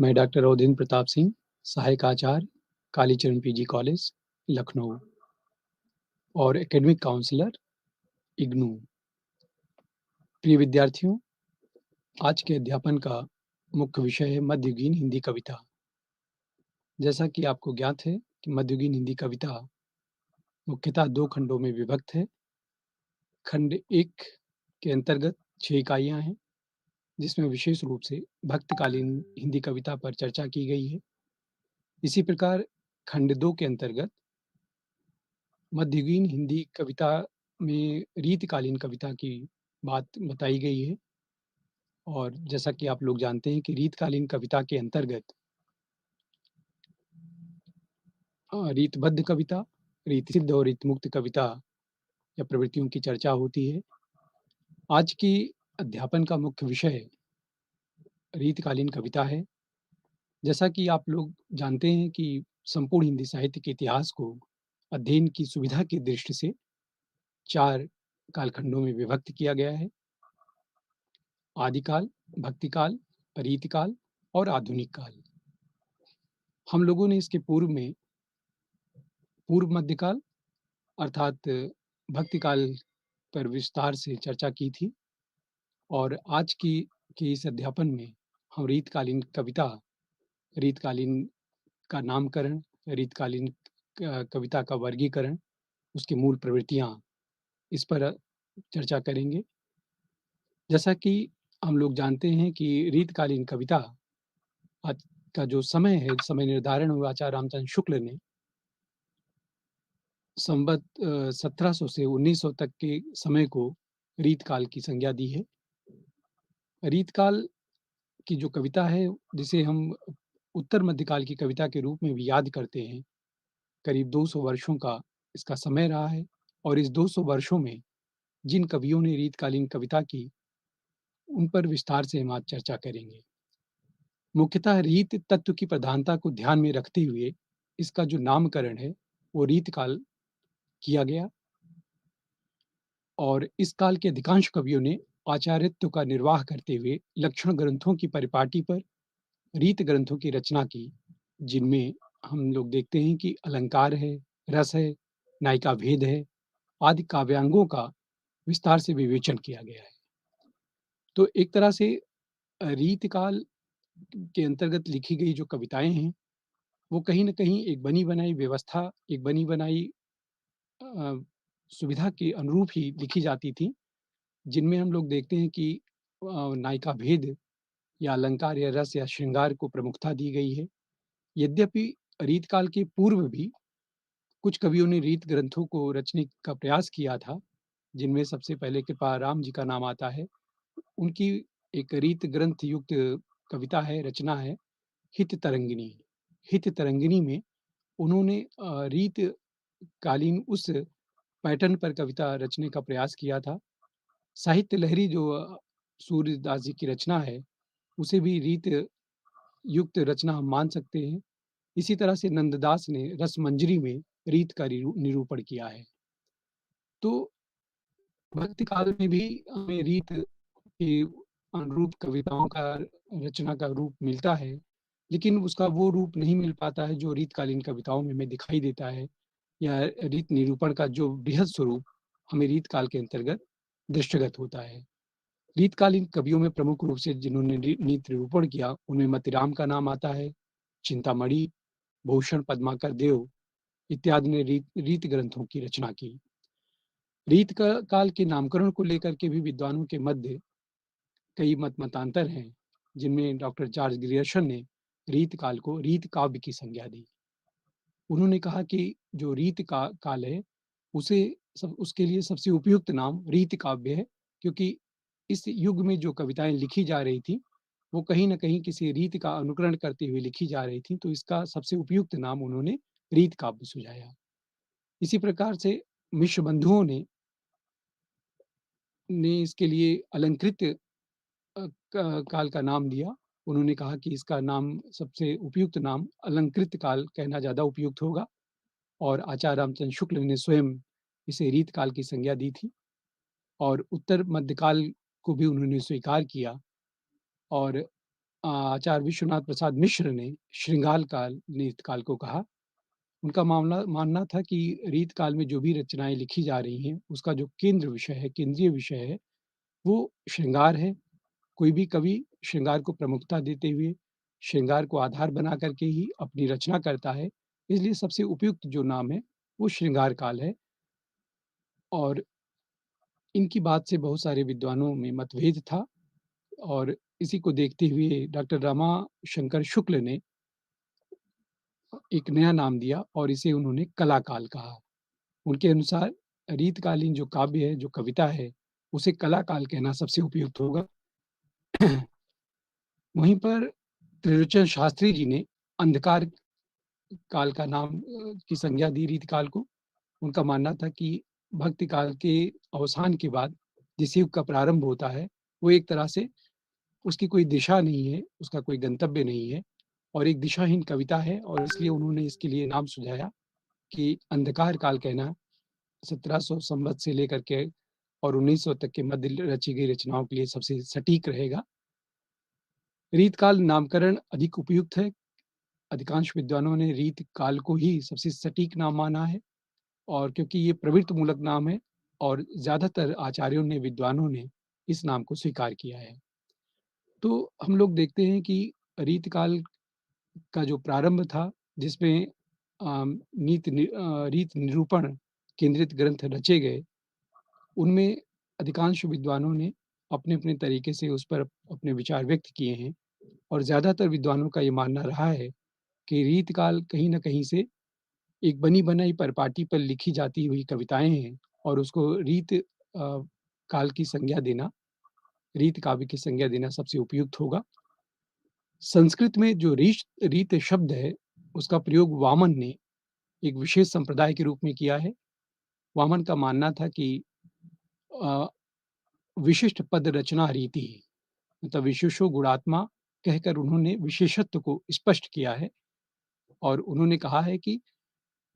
मैं डॉक्टर अवधेंद्र प्रताप सिंह, सहायक आचार्य, Kalicharan PG college, Lucknow और एकेडमिक काउंसलर, इग्नू। प्रिय विद्यार्थियों, आज के अध्यापन का मुख्य विषय है मध्ययुगीन हिंदी कविता। जैसा कि आपको ज्ञात है कि मध्ययुगीन हिंदी कविता मुख्यतः 2 खंडों में विभक्त है। खंड 1 के अंतर्गत 6 इकाइयाँ हैं, जिसमें विशेष रूप से भक्तकालीन हिंदी कविता पर चर्चा की गई है। इसी प्रकार खंड 2 के अंतर्गत मध्ययुगीन हिंदी कविता में रीतकालीन कविता की बात बताई गई है और जैसा कि आप लोग जानते हैं कि रीतकालीन कविता के अंतर्गत रीतबद्ध कविता, रीतसिद्ध और रीतमुक्त कविता या प्रवृत्तियों की चर्चा होती है। आज की अध्यापन का मुख्य विषय रीतकालीन कविता है। जैसा कि आप लोग जानते हैं कि संपूर्ण हिंदी साहित्य के इतिहास को अध्ययन की सुविधा की दृष्टि से 4 कालखंडों में विभक्त किया गया है। आदिकाल, भक्तिकाल, रीतिकाल और आधुनिक काल। हम लोगों ने इसके पूर्व में पूर्व मध्यकाल अर्थात भक्तिकाल पर विस्तार से चर्चा की थी और आज की के इस अध्यापन में हम रीतकालीन कविता, रीतकालीन का नामकरण, रीतकालीन कविता का वर्गीकरण, उसकी मूल प्रवृत्तियाँ, इस पर चर्चा करेंगे। जैसा कि हम लोग जानते हैं कि रीतकालीन कविता आज का जो समय है, समय निर्धारण हुआ आचार्य रामचंद्र शुक्ल ने संवत 1700 से 1900 तक के समय को रीतकाल की संज्ञा दी है। रीतकाल की जो कविता है, जिसे हम उत्तर मध्यकाल की कविता के रूप में भी याद करते हैं, करीब 200 वर्षों का इसका समय रहा है और इस 200 वर्षों में जिन कवियों ने रीतकालीन कविता की, उन पर विस्तार से हम आज चर्चा करेंगे। मुख्यतः रीत तत्व की प्रधानता को ध्यान में रखते हुए इसका जो नामकरण है, वो रीतकाल किया गया और इस काल के अधिकांश कवियों ने आचार्यत्व का निर्वाह करते हुए लक्षण ग्रंथों की परिपाटी पर रीत ग्रंथों की रचना की, जिनमें हम लोग देखते हैं कि अलंकार है, रस है, नायिका भेद है, आदि काव्यांगों का विस्तार से विवेचन किया गया है। तो एक तरह से रीतकाल के अंतर्गत लिखी गई जो कविताएँ हैं, वो कहीं न कहीं एक बनी-बनाई व्यवस्था, एक बनी-बनाई अ, सुविधा के अनुरूप ही लिखी जाती थी, जिनमें हम लोग देखते हैं कि नायिका भेद या अलंकार या रस या श्रृंगार को प्रमुखता दी गई है। यद्यपि रीतकाल के पूर्व भी कुछ कवियों ने रीत ग्रंथों को रचने का प्रयास किया था, जिनमें सबसे पहले कृपाराम जी का नाम आता है। उनकी एक रीत ग्रंथ युक्त कविता है, रचना है, हित तरंगिनी। हित तरंगिनी में उन्होंने रीत कालीन उस पैटर्न पर कविता रचने का प्रयास किया था। साहित्य लहरी जो सूर्यदास जी की रचना है, उसे भी रीत युक्त रचना हम मान सकते हैं। इसी तरह से नंददास ने रसमंजरी में रीत का निरूपण किया है। तो भक्ति काल में भी हमें रीत के अनुरूप कविताओं का रचना का रूप मिलता है, लेकिन उसका वो रूप नहीं मिल पाता है जो रीतकालीन कविताओं में हमें दिखाई देता है या रीत निरूपण का जो बृहद स्वरूप हमें रीतकाल के अंतर्गत दृष्टिगत होता है। रीतकालीन कवियों में प्रमुख रूप से जिन्होंने रीत निरूपण किया, उनमें मतीराम का नाम आता है, चिंतामणि, भूषण पद्माकर देव इत्यादि ने रीत रीत ग्रंथों की रचना की। रीत का काल के नामकरण को लेकर के भी विद्वानों के मध्य कई मतांतर हैं, जिनमें डॉक्टर चार्ल्स ग्रियर्सन ने रीत काल को रीत काव्य की संज्ञा दी। उन्होंने कहा कि जो रीत का काल है, उसे उसके लिए सबसे उपयुक्त नाम रीत काव्य है, क्योंकि इस युग में जो कविताएँ लिखी जा रही थीं, वो कहीं न कहीं किसी रीत का अनुकरण करते हुए लिखी जा रही थीं, तो इसका सबसे उपयुक्त नाम उन्होंने रीत काव्य सुझाया। इसी प्रकार से मिश्र बंधुओं ने इसके लिए अलंकृत काल का नाम दिया। उन्होंने कहा कि इसका नाम सबसे उपयुक्त नाम अलंकृत काल कहना ज़्यादा उपयुक्त होगा और आचार्य रामचंद्र शुक्ल ने स्वयं इसे रीत काल की संज्ञा दी थी और उत्तर मध्यकाल को भी उन्होंने स्वीकार किया और आचार्य विश्वनाथ प्रसाद मिश्र ने श्रृंगार काल, रीत काल को कहा। उनका मामला मानना था कि रीत काल में जो भी रचनाएँ लिखी जा रही हैं, उसका जो केंद्र विषय है, केंद्रीय विषय है, वो श्रृंगार है। कोई भी कवि श्रृंगार को प्रमुखता देते हुए, श्रृंगार को आधार बना करके ही अपनी रचना करता है। इसलिए सबसे उपयुक्त जो नाम है, वो श्रृंगार काल है और इनकी बात से बहुत सारे विद्वानों में मतभेद था और इसी को देखते हुए डॉक्टर रमाशंकर शुक्ल ने एक नया नाम दिया और इसे उन्होंने कला काल कहा। उनके अनुसार रीतकालीन जो काव्य है, जो कविता है, उसे कला काल कहना सबसे उपयुक्त होगा। वहीं पर त्रिलोचन शास्त्री जी ने अंधकार काल का नाम की संज्ञा दी रीत काल को। उनका मानना था कि भक्ति काल के अवसान के बाद जिस युग का प्रारंभ होता है, वो एक तरह से उसकी कोई दिशा नहीं है, उसका कोई गंतव्य नहीं है और एक दिशाहीन कविता है और इसलिए उन्होंने इसके लिए नाम सुझाया कि अंधकार काल कहना 1700 संवत से लेकर के और 1900 तक के मध्य रची गई रचनाओं के लिए सबसे सटीक रहेगा। रीतकाल नामकरण अधिक उपयुक्त है। अधिकांश विद्वानों ने रीतकाल को ही सबसे सटीक नाम माना है और क्योंकि ये प्रवृत्त मूलक नाम है और ज़्यादातर आचार्यों ने, विद्वानों ने इस नाम को स्वीकार किया है। तो हम लोग देखते हैं कि रीतकाल का जो प्रारंभ था, जिसमें रीत निरूपण केंद्रित ग्रंथ रचे गए, उनमें अधिकांश विद्वानों ने अपने-अपने तरीके से उस पर अपने विचार व्यक्त किए हैं और ज़्यादातर विद्वानों का ये मानना रहा है कि रीतकाल कहीं न कहीं से एक बनी-बनाई परिपाटी पर लिखी जाती हुई कविताएँ हैं और उसको काल की संज्ञा देना, रीत काव्य की संज्ञा देना सबसे उपयुक्त होगा। संस्कृत में जो रीत शब्द है, उसका प्रयोग वामन ने एक विशेष संप्रदाय के रूप में किया है। वामन का मानना था कि अ, विशिष्ट पद रचना रीति है, मतलब विशेषो गुणात्मा कहकर उन्होंने विशेषत्व को स्पष्ट किया है और उन्होंने कहा है कि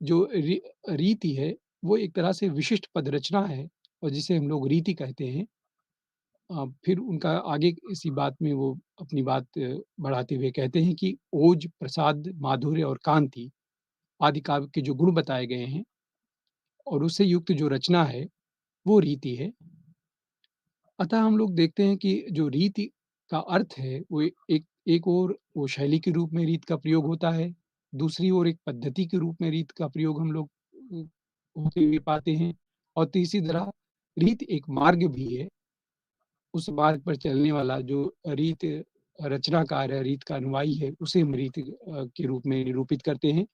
जो रीति है, वो एक तरह से विशिष्ट पद रचना है और जिसे हम लोग रीति कहते हैं। फिर उनका आगे इसी बात में वो अपनी बात बढ़ाते हुए कहते हैं कि ओज, प्रसाद, माधुर्य और कांति आदि काव्य के जो गुण बताए गए हैं और उससे युक्त जो रचना है, वो रीति है। अतः हम लोग देखते हैं कि जो रीति का अर्थ है, वो एक एक ओर वो शैली के रूप में रीत का प्रयोग होता है, दूसरी ओर एक पद्धति के रूप में रीत का प्रयोग हम लोग होते हुए पाते हैं और तीसरी तरह रीत एक मार्ग भी है। उस मार्ग पर चलने वाला जो रीत रचनाकार है, रीत का अनुयायी है, उसे हम रीत के रूप में निरूपित करते हैं।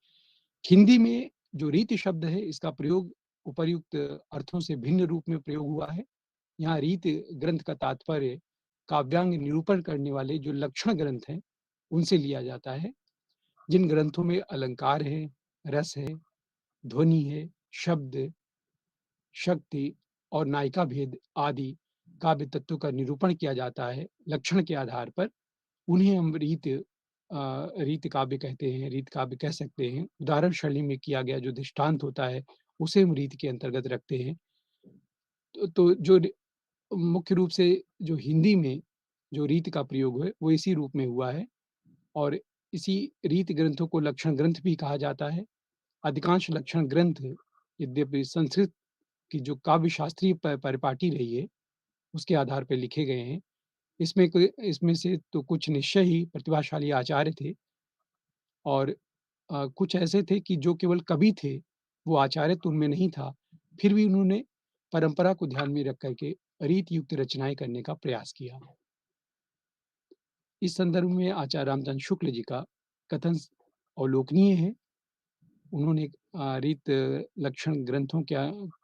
हिंदी में जो रीति शब्द है, इसका प्रयोग उपर्युक्त अर्थों से भिन्न रूप में प्रयोग हुआ है। यहाँ रीत ग्रंथ का तात्पर्य काव्यांग निरूपण करने वाले जो लक्षण ग्रंथ हैं, उनसे लिया जाता है। जिन ग्रंथों में अलंकार है, रस है, ध्वनि है, शब्द, शक्ति और नायिका भेद आदि काव्य तत्वों का निरूपण किया जाता है लक्षण के आधार पर, उन्हें हम रीत काव्य कहते हैं, रीत काव्य कह सकते हैं। उदाहरण शैली में किया गया जो दृष्टांत होता है, उसे हम रीत के अंतर्गत रखते हैं। तो जो मुख्य रूप से जो हिंदी में जो रीत का प्रयोग है, वो इसी रूप में हुआ है और इसी रीत ग्रंथों को लक्षण ग्रंथ भी कहा जाता है। अधिकांश लक्षण ग्रंथ यद्यपि संस्कृत की जो काव्य शास्त्रीय परिपाटी रही है, उसके आधार पे लिखे गए हैं। इसमें से तो कुछ निश्चय ही प्रतिभाशाली आचार्य थे और कुछ ऐसे थे कि जो केवल कवि थे, वो आचार्य तो उनमें नहीं था, फिर भी उन्होंने परंपरा को ध्यान में रख कर के रीत युक्त रचनाएँ करने का प्रयास किया। इस संदर्भ में आचार्य रामचंद्र शुक्ल जी का कथन अवलोकनीय है। उन्होंने रीत लक्षण ग्रंथों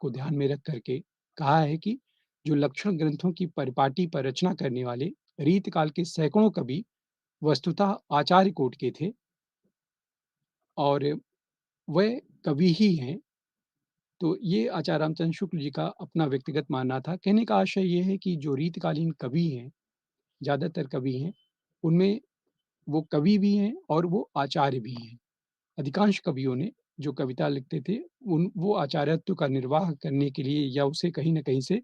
को ध्यान में रख कर के कहा है कि जो लक्षण ग्रंथों की परिपाटी पर रचना करने वाले रीत काल के सैकड़ों कवि वस्तुतः आचार्य कोटि के थे और वह कवि ही हैं। तो ये आचार्य रामचंद्र शुक्ल जी का अपना व्यक्तिगत मानना था। कहने का आशय ये है कि जो रीतकालीन कवि हैं, ज़्यादातर कवि हैं, उनमें वो कवि भी हैं और वो आचार्य भी हैं। अधिकांश कवियों ने जो कविता लिखते थे, वो आचार्यत्व का निर्वाह करने के लिए या उसे कहीं न कहीं से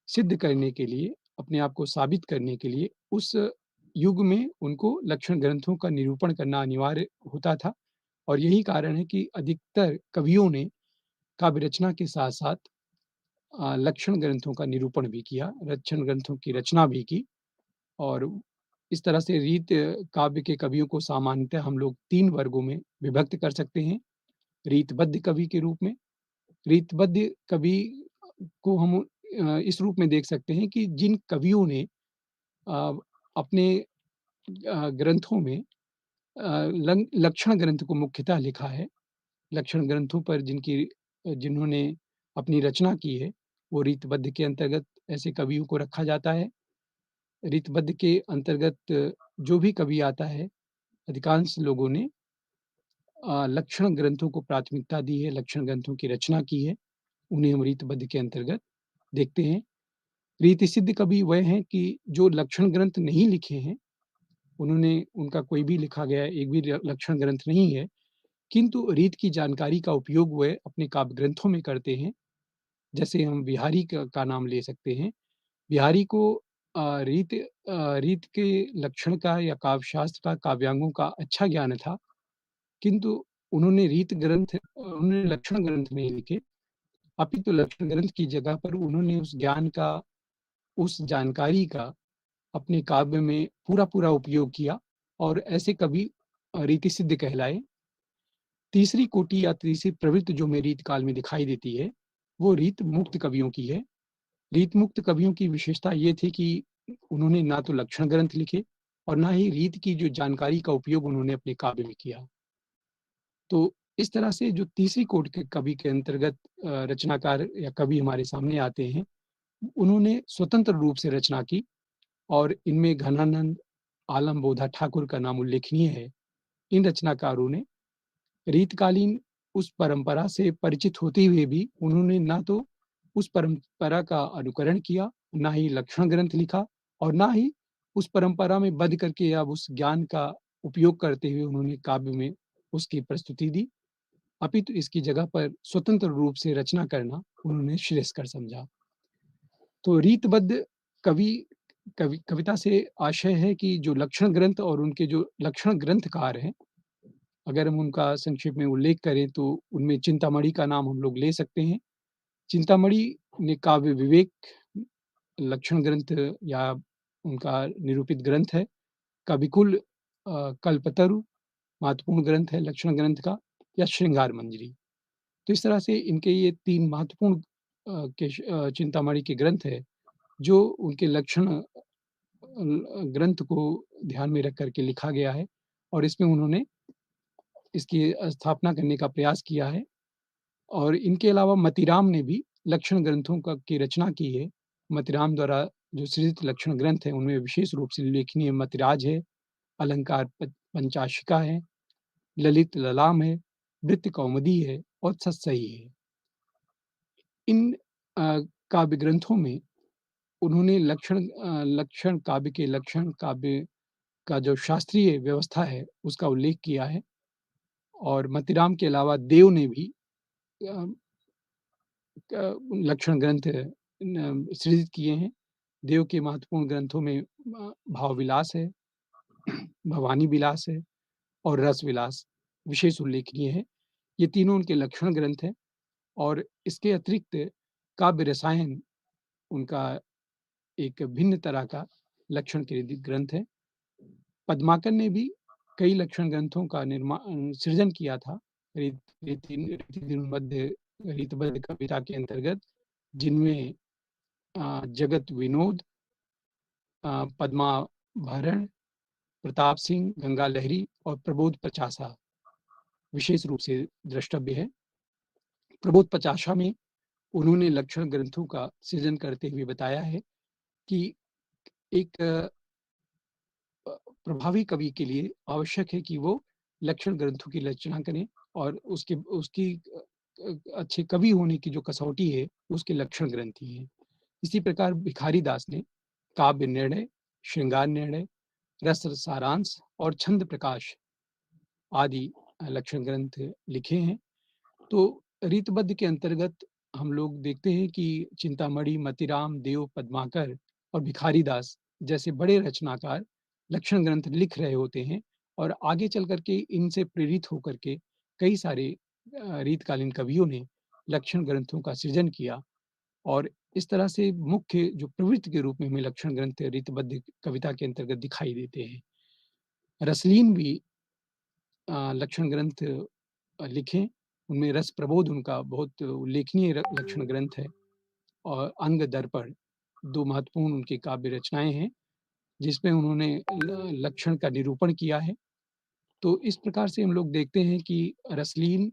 सिद्ध करने के लिए, अपने आप को साबित करने के लिए उस युग में उनको लक्षण ग्रंथों का निरूपण करना अनिवार्य होता था और यही कारण है कि अधिकतर कवियों ने काव्य रचना के साथ-साथ लक्षण ग्रंथों का निरूपण भी किया, लक्षण ग्रंथों की रचना भी की और इस तरह से रीत काव्य के कवियों को सामान्यतः हम लोग 3 वर्गों में विभक्त कर सकते हैं। रीतबद्ध कवि के रूप में, रीतबद्ध कवि को हम इस रूप में देख सकते हैं कि जिन कवियों ने अ, अपने ग्रंथों में लं लक्षण ग्रंथ को मुख्यतः लिखा है। लक्षण ग्रंथों पर जिन्होंने अपनी रचना की है, वो रीतबद्ध के अंतर्गत ऐसे कवियों को रखा जाता है। रीतबद्ध के अंतर्गत जो भी कवि आता है, अधिकांश लोगों ने लक्षण ग्रंथों को प्राथमिकता दी है, लक्षण ग्रंथों की रचना की है। उन्हें हम रीतबद्ध के अंतर्गत देखते हैं। रीतिसिद्ध कवि वह हैं कि जो लक्षण ग्रंथ नहीं लिखे हैं, उनका कोई भी लिखा गया एक भी लक्षण ग्रंथ नहीं है, किंतु रीत की जानकारी का उपयोग वह अपने काव्य ग्रंथों में करते हैं। जैसे हम बिहारी का नाम ले सकते हैं। बिहारी को रीत के लक्षण का या काव्यशास्त्र का, काव्यांगों का अच्छा ज्ञान था, किंतु उन्होंने लक्षण ग्रंथ नहीं लिखे, अपितु लक्षण ग्रंथ की जगह पर उन्होंने उस ज्ञान का, उस जानकारी का अपने काव्य में पूरा-पूरा उपयोग किया और ऐसे कवि रीतिसिद्ध कहलाए। तीसरी कोटि या तीसरी प्रवृत्ति जो हमें रीत काल में दिखाई देती है, वो रीत मुक्त कवियों की है। रीत मुक्त कवियों की विशेषता ये थी कि उन्होंने ना तो लक्षण ग्रंथ लिखे और ना ही रीत की जो जानकारी का उपयोग उन्होंने अपने काव्य में किया। तो इस तरह से जो तीसरी कोटि के कवि के अंतर्गत रचनाकार या कवि हमारे सामने आते हैं, उन्होंने स्वतंत्र रूप से रचना की और इनमें घनानंद, आलम बोधा ठाकुर का नाम उल्लेखनीय है। इन रचनाकारों ने रीतकालीन उस परंपरा से परिचित होते हुए भी उन्होंने ना तो उस परंपरा का अनुकरण किया, ना ही लक्षण ग्रंथ लिखा और ना ही उस परंपरा में बद्ध करके या उस ज्ञान का उपयोग करते हुए उन्होंने काव्य में उसकी प्रस्तुति दी। अपितु इसकी जगह पर स्वतंत्र रूप से रचना करना उन्होंने श्रेयस्कर समझा। तो रीतबद्ध कवि कविता से आशय है कि जो लक्षण ग्रंथ और उनके जो लक्षण ग्रंथकार हैं, अगर हम उनका संक्षेप में उल्लेख करें तो उनमें चिंतामणि का नाम हम लोग ले सकते हैं। चिंतामणि ने काव्य विवेक लक्षण ग्रंथ या उनका निरूपित ग्रंथ है। कविकुल कल्पतरु महत्वपूर्ण ग्रंथ है लक्षण ग्रंथ का या श्रृंगार मंजरी। तो इस तरह से इनके ये 3 महत्वपूर्ण चिंतामणि के ग्रंथ है, जो उनके लक्षण ग्रंथ को ध्यान में रख कर के लिखा गया है और इसमें उन्होंने इसकी स्थापना करने का प्रयास किया है और इनके अलावा मतीराम ने भी लक्षण ग्रंथों की रचना की है। मतीराम द्वारा जो सृजित लक्षण ग्रंथ हैं, उनमें विशेष रूप से उल्लेखनीय मतिराज है, अलंकार पंचाशिका है, ललित ललाम है, वृत्त कौमुदी है और सतसही है। इन काव्य ग्रंथों में उन्होंने लक्षण काव्य के लक्षण काव्य का जो शास्त्रीय व्यवस्था है, उसका उल्लेख किया है और मतीराम के अलावा देव ने भी अ लक्षण ग्रंथ सृजित किए हैं। देव के महत्वपूर्ण ग्रंथों में भाव विलास है, भवानी विलास है और रस विलास विशेष उल्लेखनीय है। ये तीनों उनके लक्षण ग्रंथ हैं और इसके अतिरिक्त काव्य रसायन उनका एक भिन्न तरह का लक्षण केंद्रित ग्रंथ है। पद्माकर ने भी कई लक्षण ग्रंथों का सृजन किया था। रीत रीतिबद्ध रीतबद्ध कविता के अंतर्गत जिनमें जगत विनोद, पद्माभरण, प्रताप सिंह, गंगा लहरी और प्रबोध पचासा विशेष रूप से द्रष्टव्य है। प्रबोध पचासा में उन्होंने लक्षण ग्रंथों का सृजन करते हुए बताया है कि एक प्रभावी कवि के लिए आवश्यक है कि वो लक्षण ग्रंथों की रचना करें और उसकी अच्छे कवि होने की जो कसौटी है, उसके लक्षण ग्रंथ ही हैं। इसी प्रकार भिखारी दास ने काव्य निर्णय, श्रृंगार निर्णय, रस सारांश और छंद प्रकाश आदि लक्षण ग्रंथ लिखे हैं। तो रीतबद्ध के अंतर्गत हम लोग देखते हैं कि चिंतामणि, मतीराम, देव, पद्माकर और भिखारी दास जैसे बड़े रचनाकार लक्षण ग्रंथ लिख रहे होते हैं और आगे चल कर के इनसे प्रेरित होकर के कई सारे रीतकालीन कवियों ने लक्षण ग्रंथों का सृजन किया और इस तरह से मुख्य जो प्रवृत्ति के रूप में हमें लक्षण ग्रंथ रीतबद्ध कविता के अंतर्गत दिखाई देते हैं। रसलीन भी लक्षण ग्रंथ लिखे, उनमें रस प्रबोध उनका बहुत उल्लेखनीय लक्षण ग्रंथ है और अंग दर्पण 2 महत्वपूर्ण उनकी काव्य रचनाएँ हैं, जिसमें उन्होंने लक्षण का निरूपण किया है। तो इस प्रकार से हम लोग देखते हैं कि रसलीन,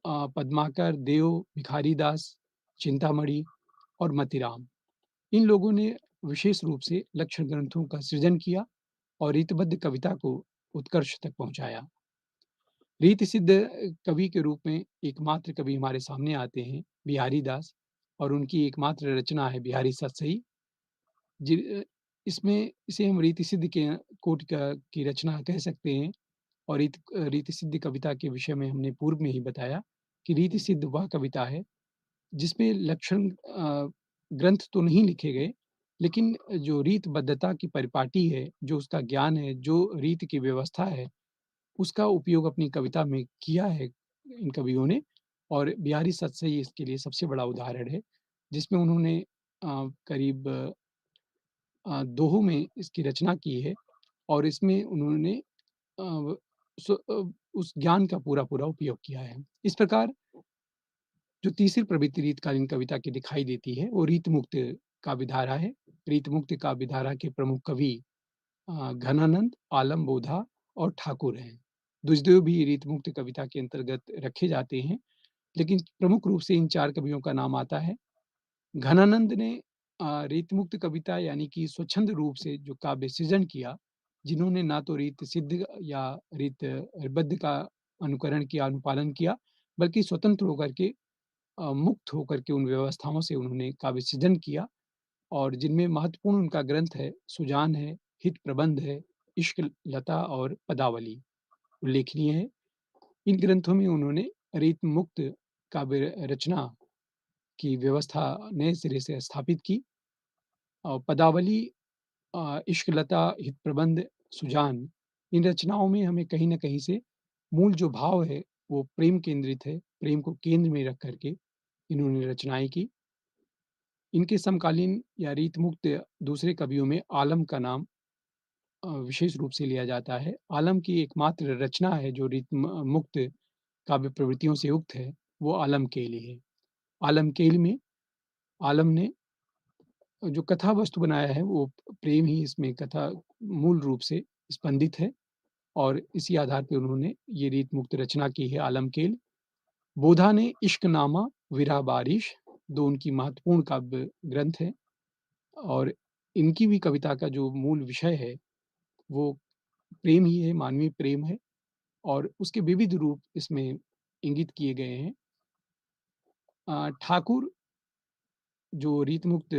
पद्माकर, देव, भिखारीदास, चिंतामणि और मतीराम, इन लोगों ने विशेष रूप से लक्षण ग्रंथों का सृजन किया और रीतबद्ध कविता को उत्कर्ष तक पहुँचाया। रीत सिद्ध कवि के रूप में एकमात्र कवि हमारे सामने आते हैं बिहारी दास और उनकी एकमात्र रचना है बिहारी सतसई। इसमें इसे हम रीति सिद्ध के कोटि का की रचना कह सकते हैं और रीति सिद्ध कविता के विषय में हमने पूर्व में ही बताया कि रीति सिद्ध वह कविता है जिसमें लक्षण ग्रंथ तो नहीं लिखे गए, लेकिन जो रीतबद्धता की परिपाटी है, जो उसका ज्ञान है, जो रीत की व्यवस्था है, उसका उपयोग अपनी कविता में किया है इन कवियों ने और बिहारी सतसई इसके लिए सबसे बड़ा उदाहरण है, जिसमें उन्होंने करीब दोहों में इसकी रचना की है और इसमें उन्होंने अ, उस ज्ञान का पूरा-पूरा उपयोग किया है। इस प्रकार जो तीसरी प्रवृत्ति रीतकालीन कविता की दिखाई देती है, वो रीतमुक्त काव्यधारा है। रीतमुक्त काव्यधारा के प्रमुख कवि घनानंद, आलम बोधा और ठाकुर हैं। दुजदेव भी रीतमुक्त कविता के अंतर्गत रखे जाते हैं, लेकिन प्रमुख रूप से इन 4 कवियों का नाम आता है। घनानंद ने रीतमुक्त कविता यानी कि स्वच्छंद रूप से जो काव्य सृजन किया, जिन्होंने ना तो रीत सिद्ध या रीतबद्ध का अनुकरण किया, अनुपालन किया, बल्कि स्वतंत्र होकर के मुक्त होकर के उन व्यवस्थाओं से उन्होंने काव्य सृजन किया और जिनमें महत्वपूर्ण उनका ग्रंथ है, सुजान है, हित प्रबंध है, इश्क लता और पदावली उल्लेखनीय है। इन ग्रंथों में उन्होंने रीतमुक्त काव्य रचना की व्यवस्था नए सिरे से स्थापित की और पदावली, इश्क लता, हित प्रबंध, सुजान, इन रचनाओं में हमें कहीं न कहीं से मूल जो भाव है, वो प्रेम केंद्रित है। प्रेम को केंद्र में रख कर के इन्होंने रचनाएँ की। इनके समकालीन या रीतमुक्त दूसरे कवियों में आलम का नाम विशेष रूप से लिया जाता है। आलम की एकमात्र रचना है जो मुक्त काव्य प्रवृत्तियों से युक्त है, वो आलम केली है। आलम केल में आलम ने जो कथा वस्तु बनाया है वो प्रेम ही इसमें कथा मूल रूप से स्पंदित है और इसी आधार पे उन्होंने ये रीतमुक्त रचना की है आलम केल। बोधा ने इश्कनामा, विरह बारिश 2 उनकी महत्वपूर्ण काव्य ग्रंथ हैं और इनकी भी कविता का जो मूल विषय है, वो प्रेम ही है, मानवीय प्रेम है और उसके विविध रूप इसमें इंगित किए गए हैं। ठाकुर जो रीतमुक्त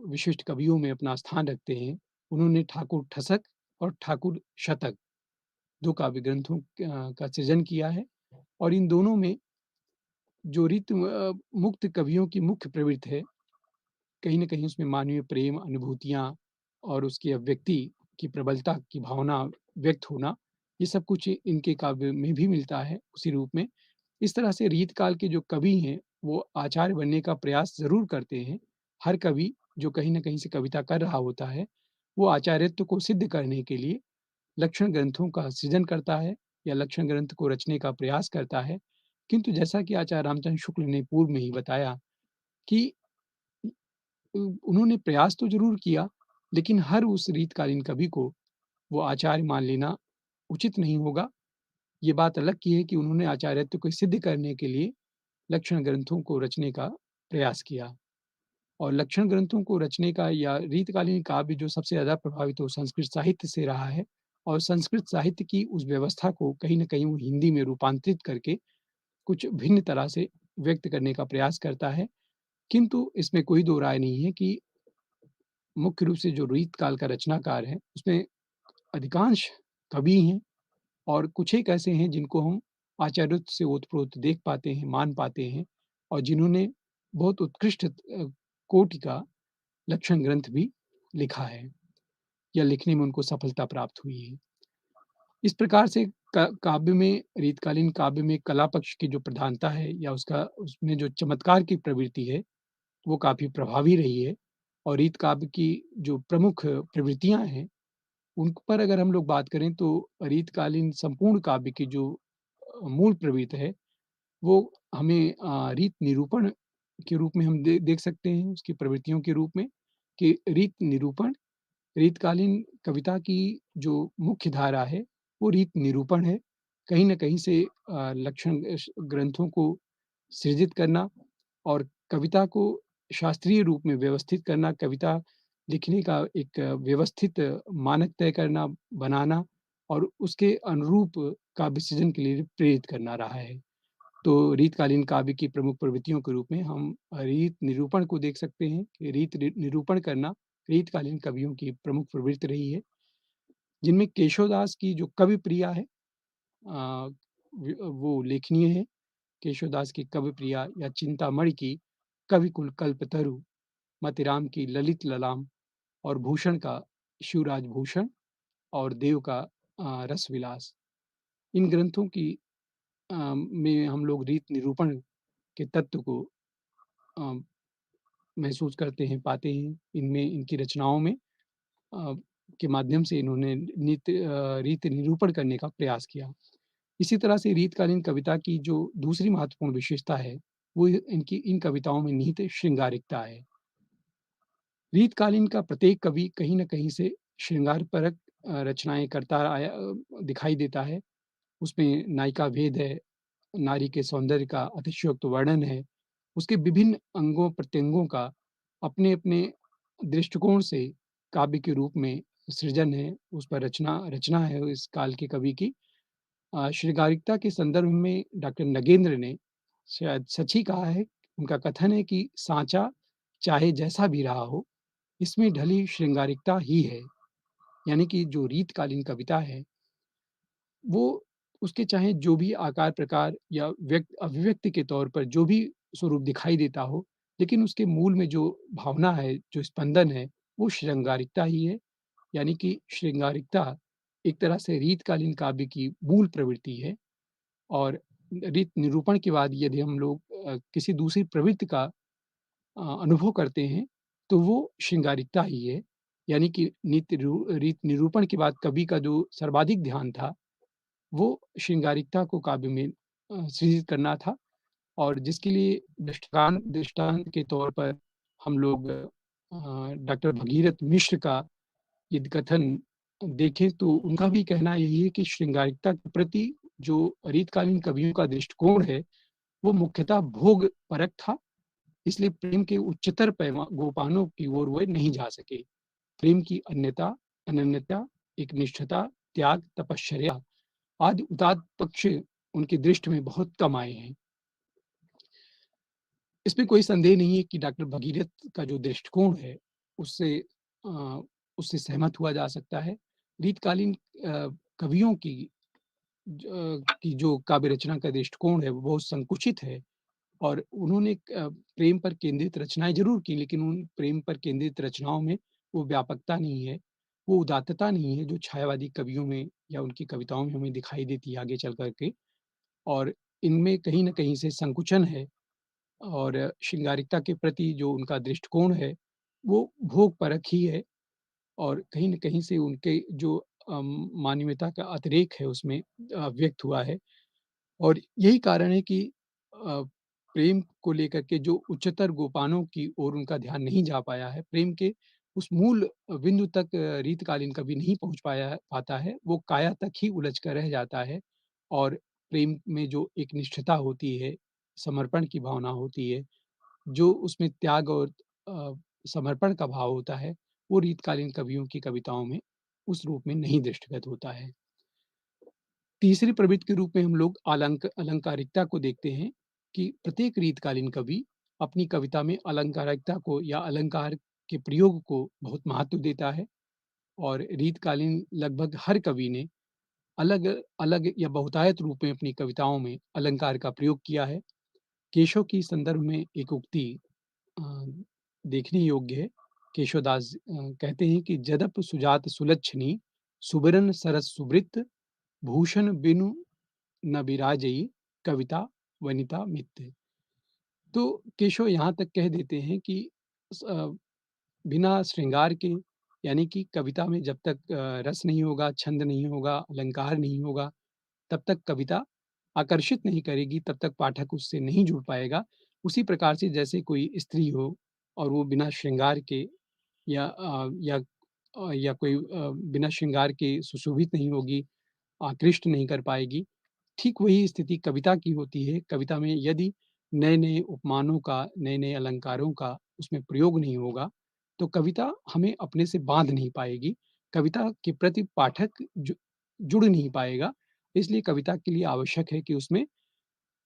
विशिष्ट कवियों में अपना स्थान रखते हैं, उन्होंने ठाकुर ठसक और ठाकुर शतक 2 काव्य ग्रंथों का सृजन किया है और इन दोनों में जो मुक्त कवियों की मुख्य प्रवृत्ति है, कहीं न कहीं उसमें मानवीय प्रेम, अनुभूतियाँ और उसकी अभिव्यक्ति की प्रबलता की भावना व्यक्त होना, ये सब कुछ इनके काव्य में भी मिलता है उसी रूप में। इस तरह से रीत काल के जो कवि हैं, वो आचार्य बनने का प्रयास ज़रूर करते हैं। हर कवि जो कहीं न कहीं से कविता कर रहा होता है, वो आचार्यत्व को सिद्ध करने के लिए लक्षण ग्रंथों का सृजन करता है या लक्षण ग्रंथ को रचने का प्रयास करता है। किंतु जैसा कि आचार्य रामचंद्र शुक्ल ने पूर्व में ही बताया कि उन्होंने प्रयास तो ज़रूर किया, लेकिन हर उस रीतकालीन कवि को वो आचार्य मान लेना उचित नहीं होगा। ये बात अलग की है कि उन्होंने आचार्यत्व को सिद्ध करने के लिए लक्षण ग्रंथों को रचने का प्रयास किया और लक्षण ग्रंथों को रचने का या रीतकालीन काव्य जो सबसे ज़्यादा प्रभावित हो संस्कृत साहित्य से रहा है और संस्कृत साहित्य की उस व्यवस्था को कहीं न कहीं वो हिंदी में रूपांतरित करके कुछ भिन्न तरह से व्यक्त करने का प्रयास करता है। किंतु इसमें कोई दो राय नहीं है कि मुख्य रूप से जो रीत काल का रचनाकार है, उसमें अधिकांश कवि हैं और कुछ एक ऐसे हैं जिनको हम आचार्योक्त से ओतप्रोत देख पाते हैं, मान पाते हैं और जिन्होंने बहुत उत्कृष्ट कोटि का लक्षण ग्रंथ भी लिखा है। या लिखने में उनको सफलता प्राप्त हुई है। इस प्रकार से क काव्य में रीतकालीन काव्य में कला पक्ष की जो प्रधानता है या उसका उसमें जो चमत्कार की प्रवृत्ति है, वो काफ़ी प्रभावी रही है और रीत काव्य की जो प्रमुख प्रवृत्तियाँ हैं, उन पर अगर हम लोग बात करें तो रीतकालीन संपूर्ण काव्य की जो मूल प्रवृत्ति है, वो हमें रीत निरूपण के रूप में हम देख सकते हैं, उसकी प्रवृत्तियों के रूप में कि रीत निरूपण रीतकालीन कविता की जो मुख्य धारा है, वो रीत निरूपण है। कहीं न कहीं से लक्षण ग्रंथों को सृजित करना और कविता को शास्त्रीय रूप में व्यवस्थित करना, कविता लिखने का एक व्यवस्थित मानक तय करना, बनाना और उसके अनुरूप काव्य सृजन के लिए प्रेरित करना रहा है। तो रीतकालीन काव्य की प्रमुख प्रवृत्तियों के रूप में हम रीत निरूपण को देख सकते हैं कि रीत निरूपण करना रीतकालीन कवियों की प्रमुख प्रवृत्ति रही है, जिनमें केशवदास की जो कवि प्रिया है अ, वो उल्लेखनीय है। केशवदास की कवि प्रिया या चिंतामणि की कविकुल कल्पतरु, मतिराम की ललित ललाम और भूषण का शिवराज भूषण और देव का रस विलास। इन ग्रंथों की में हम लोग रीत निरूपण के तत्व को अ, महसूस करते हैं, पाते हैं। इनमें इनकी रचनाओं में अ, के माध्यम से इन्होंने रीत निरूपण करने का प्रयास किया। इसी तरह से रीतकालीन कविता की जो दूसरी महत्वपूर्ण विशेषता है, वो इनकी इन कविताओं में निहित श्रृंगारिकता है। रीतकालीन का प्रत्येक कवि कहीं न कहीं से श्रृंगारपरक रचनाएँ करता आया दिखाई देता है। उसमें नायिका भेद है, नारी के सौंदर्य का अतिशयोक्त वर्णन है, उसके विभिन्न अंगों-प्रत्यंगों का अपने-अपने दृष्टिकोण से काव्य के रूप में सृजन है, उस पर रचना रचना है इस काल के कवि की। श्रृंगारिकता के संदर्भ में डॉक्टर नगेंद्र ने शायद सच ही कहा है, उनका कथन है कि साँचा चाहे जैसा भी रहा हो, इसमें ढली श्रृंगारिकता ही है। यानी कि जो रीतकालीन कविता है वो उसके चाहे जो भी आकार प्रकार या अभिव्यक्ति के तौर पर जो भी स्वरूप दिखाई देता हो, लेकिन उसके मूल में जो भावना है, जो स्पंदन है, वो श्रृंगारिकता ही है। यानी कि श्रृंगारिकता एक तरह से रीतकालीन काव्य की मूल प्रवृत्ति है और रीत निरूपण के बाद यदि हम लोग किसी दूसरी प्रवृत्ति का अनुभव करते हैं, तो वो श्रृंगारिकता ही है। यानी कि रीत निरूपण के बाद कवि का जो सर्वाधिक ध्यान था वो श्रृंगारिकता को काव्य में सृजित करना था और जिसके लिए दृष्टांत के तौर पर हम लोग डॉक्टर भगीरथ मिश्र का यदि कथन देखें तो उनका भी कहना यही है कि श्रृंगारिकता के प्रति जो रीतकालीन कवियों का दृष्टिकोण है, वो मुख्यतः भोग परक था, इसलिए प्रेम के उच्चतर गोपानों की ओर वे नहीं जा सके। प्रेम की अनन्यता, एक निष्ठता, त्याग, तपश्चर्या आदि उदात्त पक्ष उनकी दृष्टि में बहुत कम आए हैं। इसमें कोई संदेह नहीं है कि डॉक्टर भगीरथ का जो दृष्टिकोण है, उससे अ, उससे सहमत हुआ जा सकता है। रीतकालीन कवियों की जो काव्य रचना का दृष्टिकोण है, वो बहुत संकुचित है और उन्होंने प्रेम पर केंद्रित रचनाएँ ज़रूर की, लेकिन उन प्रेम पर केंद्रित रचनाओं में वो व्यापकता नहीं है, वो उदात्तता नहीं है, जो छायावादी कवियों में या उनकी कविताओं में हमें दिखाई देती है आगे चल कर के। और इनमें कहीं न कहीं से संकुचन है और श्रृंगारिकता के प्रति जो उनका दृष्टिकोण है, वो भोगपरक ही है और कहीं न कहीं से उनके जो मानवीयता का अतिरेक है उसमें व्यक्त हुआ है और यही कारण है कि प्रेम को लेकर के जो उच्चतर गोपानों की ओर उनका ध्यान नहीं जा पाया है, प्रेम के उस मूल बिंदु तक रीतकालीन कभी नहीं पहुँच पाता है, वो काया तक ही उलझ कर रह जाता है और प्रेम में जो एक निष्ठता होती है, समर्पण की भावना होती है, जो उसमें त्याग और अ, समर्पण का भाव होता है, वो रीतकालीन कवियों की कविताओं में उस रूप में नहीं दृष्टिगत होता है। तीसरी प्रवृत्ति के रूप में हम लोग अलंकारिकता को देखते हैं कि प्रत्येक रीतकालीन कवि अपनी कविता में अलंकारिकता को या अलंकार के प्रयोग को बहुत महत्व देता है और रीतकालीन लगभग हर कवि ने अलग-अलग या बहुतायत रूप में अपनी कविताओं में अलंकार का प्रयोग किया है। केशव की संदर्भ में एक उक्ति अ, देखने योग्य है केशवदास कहते हैं कि "जदप सुजात सुलक्षणी, सुबरन सरस सुब्रित, भूषण बिनु न बिराजई, कविता वनिता मित्त"। तो केशव यहाँ तक कह देते हैं कि बिना श्रृंगार के, यानी कि कविता में जब तक रस नहीं होगा, छंद नहीं होगा, अलंकार नहीं होगा, तब तक कविता आकर्षित नहीं करेगी, तब तक पाठक उससे नहीं जुड़ पाएगा। उसी प्रकार से जैसे कोई स्त्री हो और वो बिना श्रृंगार के या कोई बिना श्रृंगार के सुशोभित नहीं होगी, आकृष्ट नहीं कर पाएगी, ठीक वही स्थिति कविता की होती है। कविता में यदि नए-नए उपमानों का, नए-नए अलंकारों का उसमें प्रयोग नहीं होगा, तो कविता हमें अपने से बाँध नहीं पाएगी। कविता के प्रति पाठक जुड़ नहीं पाएगा। इसलिए कविता के लिए आवश्यक है कि उसमें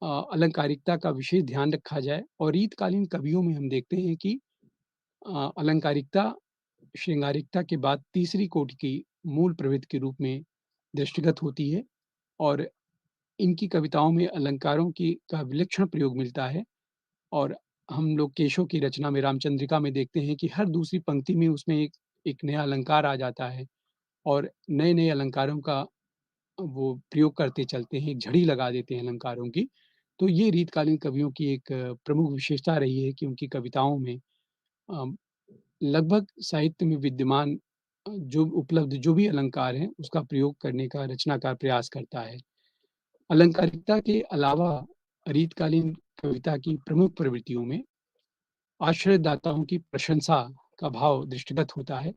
अलंकारिकता का विशेष ध्यान रखा जाए और रीतकालीन कवियों में हम देखते हैं कि अलंकारिकता, श्रृंगारिकता के बाद तीसरी कोटि की मूल प्रवृत्ति के रूप में दृष्टिगत होती है और इनकी कविताओं में अलंकारों की का विलक्षण प्रयोग मिलता है। और हम लोग केशव की रचना में रामचंद्रिका में देखते हैं कि हर दूसरी पंक्ति में उसमें एक एक नया अलंकार आ जाता है और नए-नए अलंकारों का वो प्रयोग करते चलते हैं, एक झड़ी लगा देते हैं अलंकारों की। तो ये रीतकालीन कवियों की एक प्रमुख विशेषता रही है कि उनकी कविताओं में अ, लगभग साहित्य में विद्यमान जो उपलब्ध जो भी अलंकार हैं, उसका प्रयोग करने का रचनाकार प्रयास करता है। अलंकारिकता के अलावा रीतकालीन कविता की प्रमुख प्रवृत्तियों में आश्रयदाताओं की प्रशंसा का भाव दृष्टिगत होता है।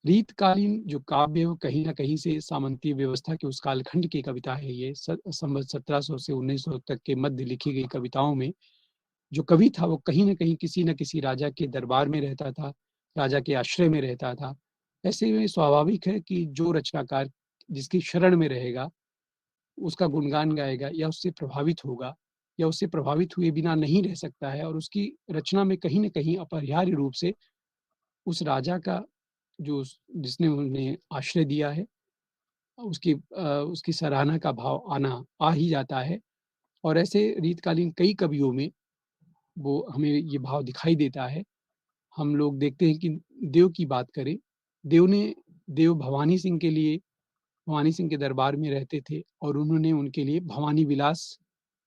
रीतकालीन जो काव्य है वो कहीं न कहीं से सामंतीय व्यवस्था के उस कालखंड की कविता है ये। संवत 1700 से 1900 तक के मध्य लिखी गई कविताओं में जो कवि था वो कहीं न कहीं किसी न किसी राजा के दरबार में रहता था, राजा के आश्रय में रहता था। ऐसे में स्वाभाविक है कि जो रचनाकार जिसकी शरण में रहेगा, उसका गुणगान गाएगा या उससे प्रभावित होगा या उससे प्रभावित हुए बिना नहीं रह सकता है और उसकी रचना में कहीं न कहीं अपरिहार्य रूप से उस राजा का जो जिसने उन्हें आश्रय दिया है, उसकी सराहना का भाव आ ही जाता है और ऐसे रीतकालीन कई कवियों में वो हमें ये भाव दिखाई देता है। हम लोग देखते हैं कि देव की बात करें, देव ने देव भवानी सिंह के दरबार में रहते थे और उन्होंने उनके लिए भवानी विलास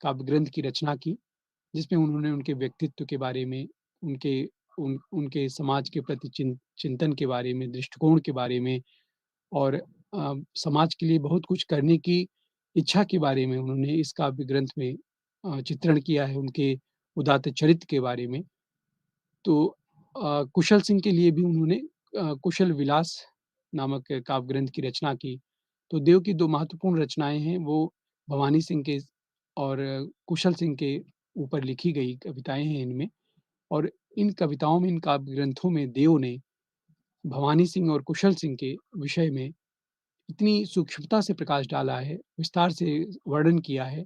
काव्य ग्रंथ की रचना की, जिसमें उन्होंने उनके व्यक्तित्व के बारे में, उनके उनके समाज के प्रति चिंतन के बारे में, दृष्टिकोण के बारे में और समाज के लिए बहुत कुछ करने की इच्छा के बारे में उन्होंने इस काव्य ग्रंथ में चित्रण किया है, उनके उदात्त चरित्र के बारे में। तो कुशल सिंह के लिए भी उन्होंने कुशल विलास नामक काव्य ग्रंथ की रचना की। तो देव की 2 महत्वपूर्ण रचनाएँ हैं, वो भवानी सिंह के और कुशल सिंह के ऊपर लिखी गई कविताएँ हैं इनमें और इन कविताओं में, इन काव्य ग्रंथों में देव ने भवानी सिंह और कुशल सिंह के विषय में इतनी सूक्ष्मता से प्रकाश डाला है, विस्तार से वर्णन किया है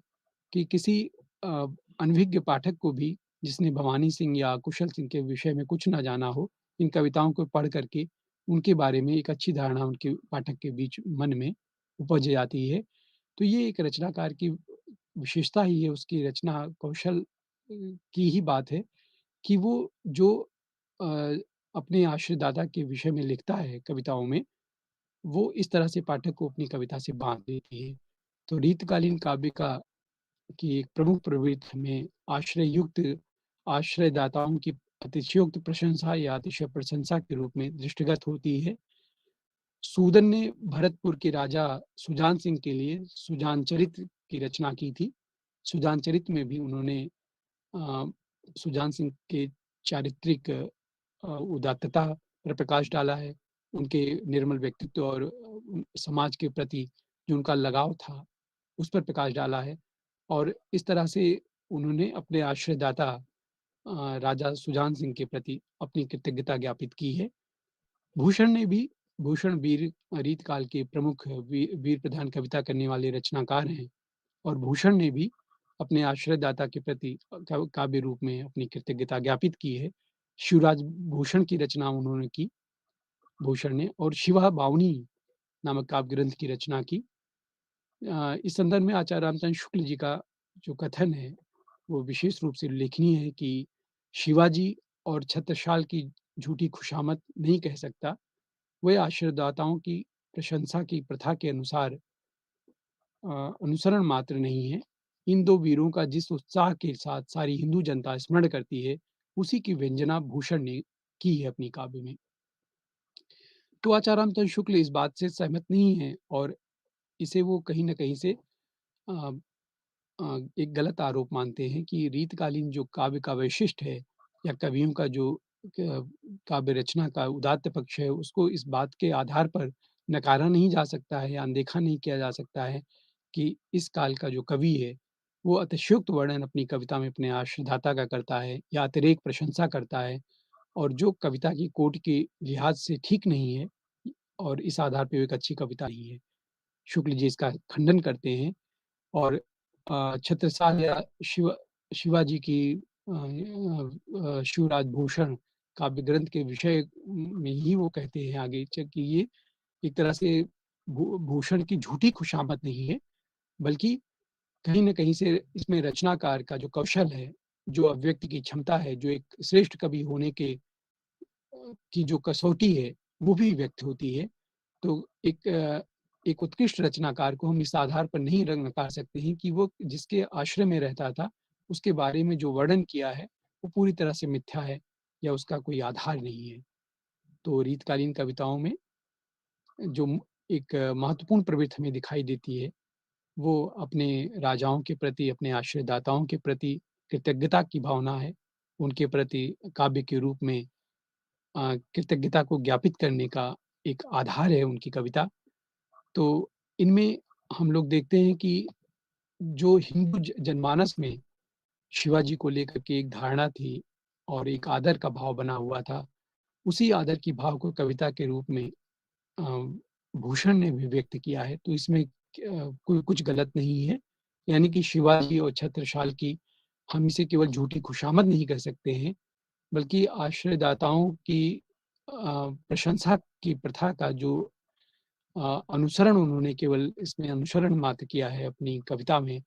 कि किसी अ, अनभिज्ञ पाठक को भी जिसने भवानी सिंह या कुशल सिंह के विषय में कुछ ना जाना हो, इन कविताओं को पढ़ कर के उनके बारे में एक अच्छी धारणा उनके पाठक के बीच मन में उपज जाती है। तो ये एक रचनाकार की विशेषता ही है, उसकी रचना कौशल की ही बात है कि वो जो अ, अपने आश्रयदाता के विषय में लिखता है कविताओं में, वो इस तरह से पाठक को अपनी कविता से बाँध देती है। तो रीतकालीन काव्य का की एक प्रमुख प्रवृत्ति में आश्रयदाताओं की अतिशयोक्त प्रशंसा या अतिशय प्रशंसा के रूप में दृष्टिगत होती है। सूदन ने भरतपुर के राजा सुजान सिंह के लिए सुजान चरित्र की रचना की थी। सुजान चरित्र में भी उन्होंने अ, सुजान सिंह के चारित्रिक उदात्तता पर प्रकाश डाला है। उनके निर्मल व्यक्तित्व और समाज के प्रति जो उनका लगाव था, उस पर प्रकाश डाला है और इस तरह से उन्होंने अपने आश्रयदाता राजा सुजान सिंह के प्रति अपनी कृतज्ञता ज्ञापित की है। भूषण ने भी भूषण वीर रीतकाल के प्रमुख वीर प्रधान कविता करने वाले रचनाकार हैं और भूषण ने भी अपने आश्रयदाता के प्रति काव्य रूप में अपनी कृतज्ञता ज्ञापित की है। शिवराज भूषण की रचना उन्होंने की, भूषण ने और शिवा बावनी नामक काव्य ग्रंथ की रचना की। इस संदर्भ में आचार्य रामचंद्र शुक्ल जी का जो कथन है, वो विशेष रूप से उल्लेखनीय है कि शिवाजी और छत्रसाल की झूठी खुशामद नहीं कह सकता। वह आश्रयदाताओं की प्रशंसा की प्रथा के अनुसरण मात्र नहीं है। इन 2 वीरों का जिस उत्साह के साथ सारी हिंदू जनता स्मरण करती है, उसी की व्यंजना भूषण ने की है अपनी काव्य में। तो आचार्य रामचंद्र शुक्ल इस बात से सहमत नहीं हैं और इसे वो कहीं न कहीं से अ एक गलत आरोप मानते हैं कि रीतकालीन जो काव्य का वैशिष्ट्य है या कवियों का जो क काव्य रचना का उदात्त पक्ष है, उसको इस बात के आधार पर नकारा नहीं जा सकता है या अनदेखा नहीं किया जा सकता है कि इस काल का जो कवि है, वो अतिशयोक्त वर्णन अपनी कविता में अपने आश्रयदाता का करता है या अतिरेक प्रशंसा करता है और जो कविता की कोटि के लिहाज से ठीक नहीं है और इस आधार पे वो एक अच्छी कविता नहीं है। शुक्ल जी इसका खंडन करते हैं और छत्रसाल या शिवाजी की शिवराज भूषण काव्य ग्रंथ के विषय में ही वो कहते हैं आगे च कि ये एक तरह से भूषण की झूठी खुशामद नहीं है, बल्कि कहीं न कहीं से इसमें रचनाकार का जो कौशल है, जो अभिव्यक्ति की क्षमता है, जो एक श्रेष्ठ कवि होने की जो कसौटी है, वो भी व्यक्त होती है। तो एक उत्कृष्ट रचनाकार को हम इस आधार पर नहीं नकार सकते हैं कि वो जिसके आश्रय में रहता था, उसके बारे में जो वर्णन किया है, वो पूरी तरह से मिथ्या है या उसका कोई आधार नहीं है। तो रीतकालीन कविताओं में जो एक महत्वपूर्ण प्रवृत्ति हमें दिखाई देती है, वो अपने राजाओं के प्रति, अपने आश्रयदाताओं के प्रति कृतज्ञता की भावना है। उनके प्रति काव्य के रूप में कृतज्ञता को ज्ञापित करने का एक आधार है उनकी कविता। तो इनमें हम लोग देखते हैं कि जो हिंदू जनमानस में शिवाजी को लेकर के एक धारणा थी और एक आदर का भाव बना हुआ था, उसी आदर की भाव को कविता के रूप में अ, भूषण ने भी व्यक्त किया है, तो इसमें कोई कुछ गलत नहीं है। यानी कि शिवाजी और छत्रसाल की हम इसे केवल झूठी खुशामद नहीं कह सकते हैं, बल्कि आश्रयदाताओं की प्रशंसा की प्रथा का जो अनुसरण उन्होंने केवल इसमें अनुसरण मात्र किया है अपनी कविता में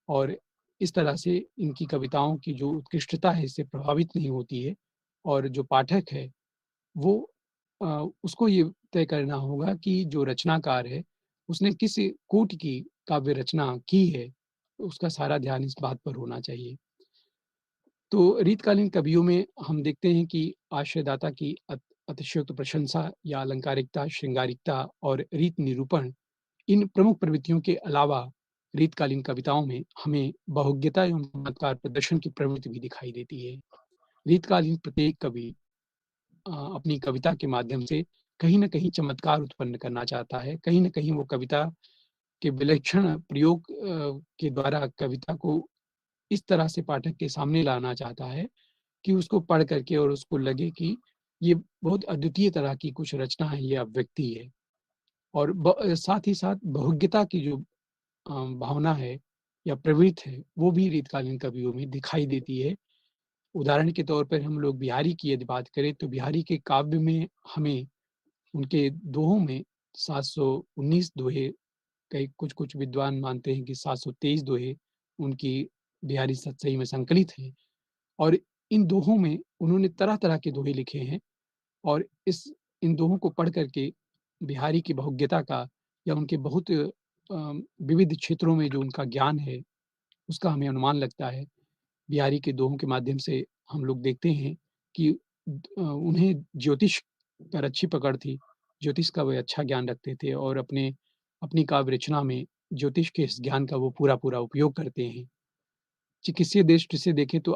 और इस तरह से इनकी कविताओं की जो उत्कृष्टता है इससे प्रभावित नहीं होती है और जो पाठक है वो उसको ये तय करना होगा कि जो रचनाकार है उसने किस कोटि की काव्य रचना की है, उसका सारा ध्यान इस बात पर होना चाहिए। तो रीतकालीन कवियों में हम देखते हैं कि आश्रयदाता की अतिशयोक्त प्रशंसा या अलंकारिकता, श्रृंगारिकता और रीत निरूपण इन प्रमुख प्रवृत्तियों के अलावा रीतकालीन कविताओं में हमें बहुज्ञता एवं चमत्कार प्रदर्शन की प्रवृत्ति भी दिखाई देती है। रीतकालीन प्रत्येक कवि अपनी कविता के माध्यम से कहीं न कहीं चमत्कार उत्पन्न करना चाहता है। कहीं न कहीं वो कविता के विलक्षण प्रयोग के द्वारा कविता को इस तरह से पाठक के सामने लाना चाहता है कि उसको पढ़ कर के और उसको लगे कि ये बहुत अद्वितीय तरह की कुछ रचना है, ये अभिव्यक्ति है। और साथ ही साथ बहुज्ञता की जो भावना है या प्रवृत्ति है, वो भी रीतकालीन कवियों में दिखाई देती है। उदाहरण के तौर पर हम लोग बिहारी की यदि बात करें, तो बिहारी के काव्य में हमें उनके दोहों में 719 दोहे, कई कुछ-कुछ विद्वान मानते हैं कि 723 दोहे उनकी बिहारी सतसई में संकलित हैं और इन दोहों में उन्होंने तरह-तरह के दोहे लिखे हैं और इन दोहों को पढ़ कर के बिहारी की बहुज्ञता का या उनके बहुत विविध क्षेत्रों में जो उनका ज्ञान है, उसका हमें अनुमान लगता है। बिहारी के दोहों के माध्यम से हम लोग देखते हैं कि उन्हें ज्योतिष पर अच्छी पकड़ थी। ज्योतिष का वे अच्छा ज्ञान रखते थे और अपनी काव्य रचना में ज्योतिष के इस ज्ञान का वो पूरा-पूरा उपयोग करते हैं। चिकित्सीय दृष्टि से देखें तो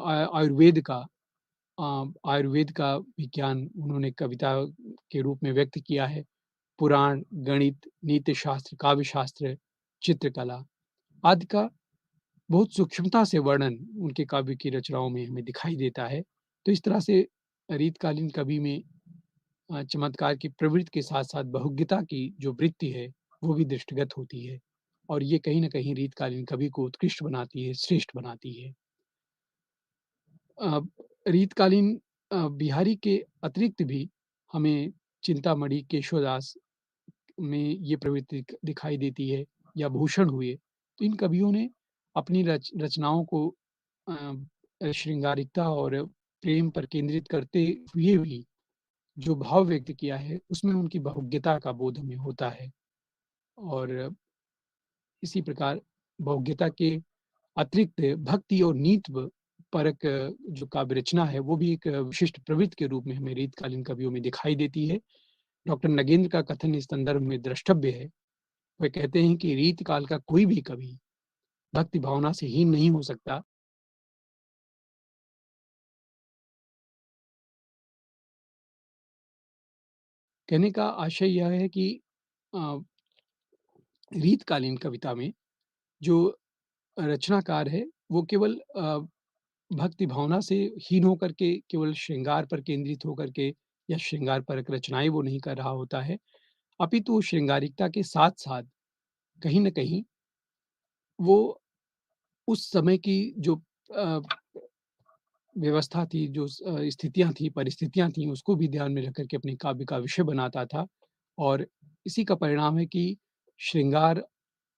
आयुर्वेद का विज्ञान उन्होंने कविता के रूप में व्यक्त किया है। पुराण, गणित, नीति शास्त्र, काव्य शास्त्र, चित्रकला आदि का बहुत सूक्ष्मता से वर्णन उनके काव्य की रचनाओं में हमें दिखाई देता है। तो इस तरह से रीतकालीन कवि में चमत्कार की प्रवृत्ति के साथ-साथ बहुज्ञता की जो वृत्ति है, वो भी दृष्टिगत होती है और ये कहीं न कहीं रीतकालीन कवि को उत्कृष्ट बनाती है, श्रेष्ठ बनाती है। अ, रीतकालीन बिहारी के अतिरिक्त भी हमें चिंतामणि, केशवदास में ये प्रवृत्ति दिखाई देती है या भूषण हुए। तो इन कवियों ने अपनी रचनाओं को श्रृंगारिकता और प्रेम पर केंद्रित करते हुए भी जो भाव व्यक्त किया है, उसमें उनकी बहुज्ञता का बोध हमें होता है और इसी प्रकार बहुज्ञता के अतिरिक्त भक्ति और नीति परक जो काव्य रचना है, वो भी एक विशिष्ट प्रवृत्ति के रूप में हमें रीतकालीन कवियों में दिखाई देती है। डॉक्टर नगेंद्र का कथन इस संदर्भ में द्रष्टव्य है। वे कहते हैं कि रीतकाल का कोई भी कवि भक्ति भावना से हीन नहीं हो सकता। कहने का आशय यह है कि अ, रीतकालीन कविता में जो रचनाकार है, वो केवल भक्ति भावना से हीन होकर के केवल श्रृंगार पर केंद्रित होकर के या श्रृंगार परक रचनाएँ वो नहीं कर रहा होता है, अपितु श्रृंगारिकता के साथ-साथ कहीं न कहीं वो उस समय की जो अ, व्यवस्था थी, जो स्थितियाँ थी, परिस्थितियाँ थी, उसको भी ध्यान में रख कर के अपने काव्य का विषय बनाता था और इसी का परिणाम है कि श्रृंगार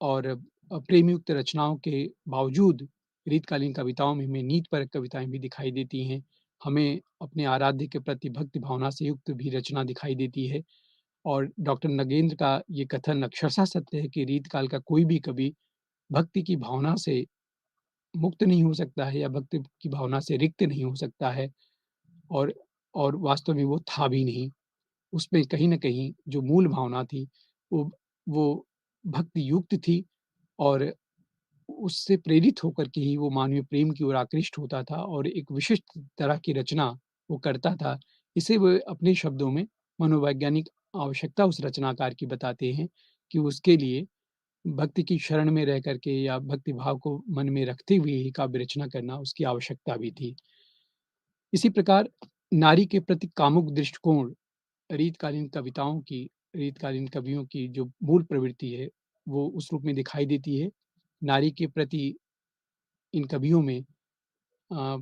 और प्रेमयुक्त रचनाओं के बावजूद रीतकालीन कविताओं में हमें नीतिपरक कविताएँ भी दिखाई देती हैं। हमें अपने आराध्य के प्रति भक्ति भावना से युक्त भी रचना दिखाई देती है और डॉक्टर नगेंद्र का ये कथन अक्षरशः सत्य है कि रीतकाल का कोई भी कवि भक्ति की भावना से मुक्त नहीं हो सकता है या भक्ति की भावना से रिक्त नहीं हो सकता है और और वास्तव में वो था भी नहीं। उसमें कहीं न कहीं जो मूल भावना थी, वो वो भक्ति युक्त थी और उससे प्रेरित होकर के ही वो मानवीय प्रेम की ओर आकृष्ट होता था और एक विशिष्ट तरह की रचना वो करता था। इसे वो अपने शब्दों में मनोवैज्ञानिक आवश्यकता उस रचनाकार की बताते हैं कि उसके लिए भक्ति की शरण में रह कर के या भक्ति भाव को मन में रखते हुए ही काव्य रचना करना उसकी आवश्यकता भी थी। इसी प्रकार नारी के प्रति कामुक दृष्टिकोण रीतकालीन कविताओं की रीतकालीन कवियों की जो मूल प्रवृत्ति है, वो उस रूप में दिखाई देती है। नारी के प्रति इन कवियों में अ,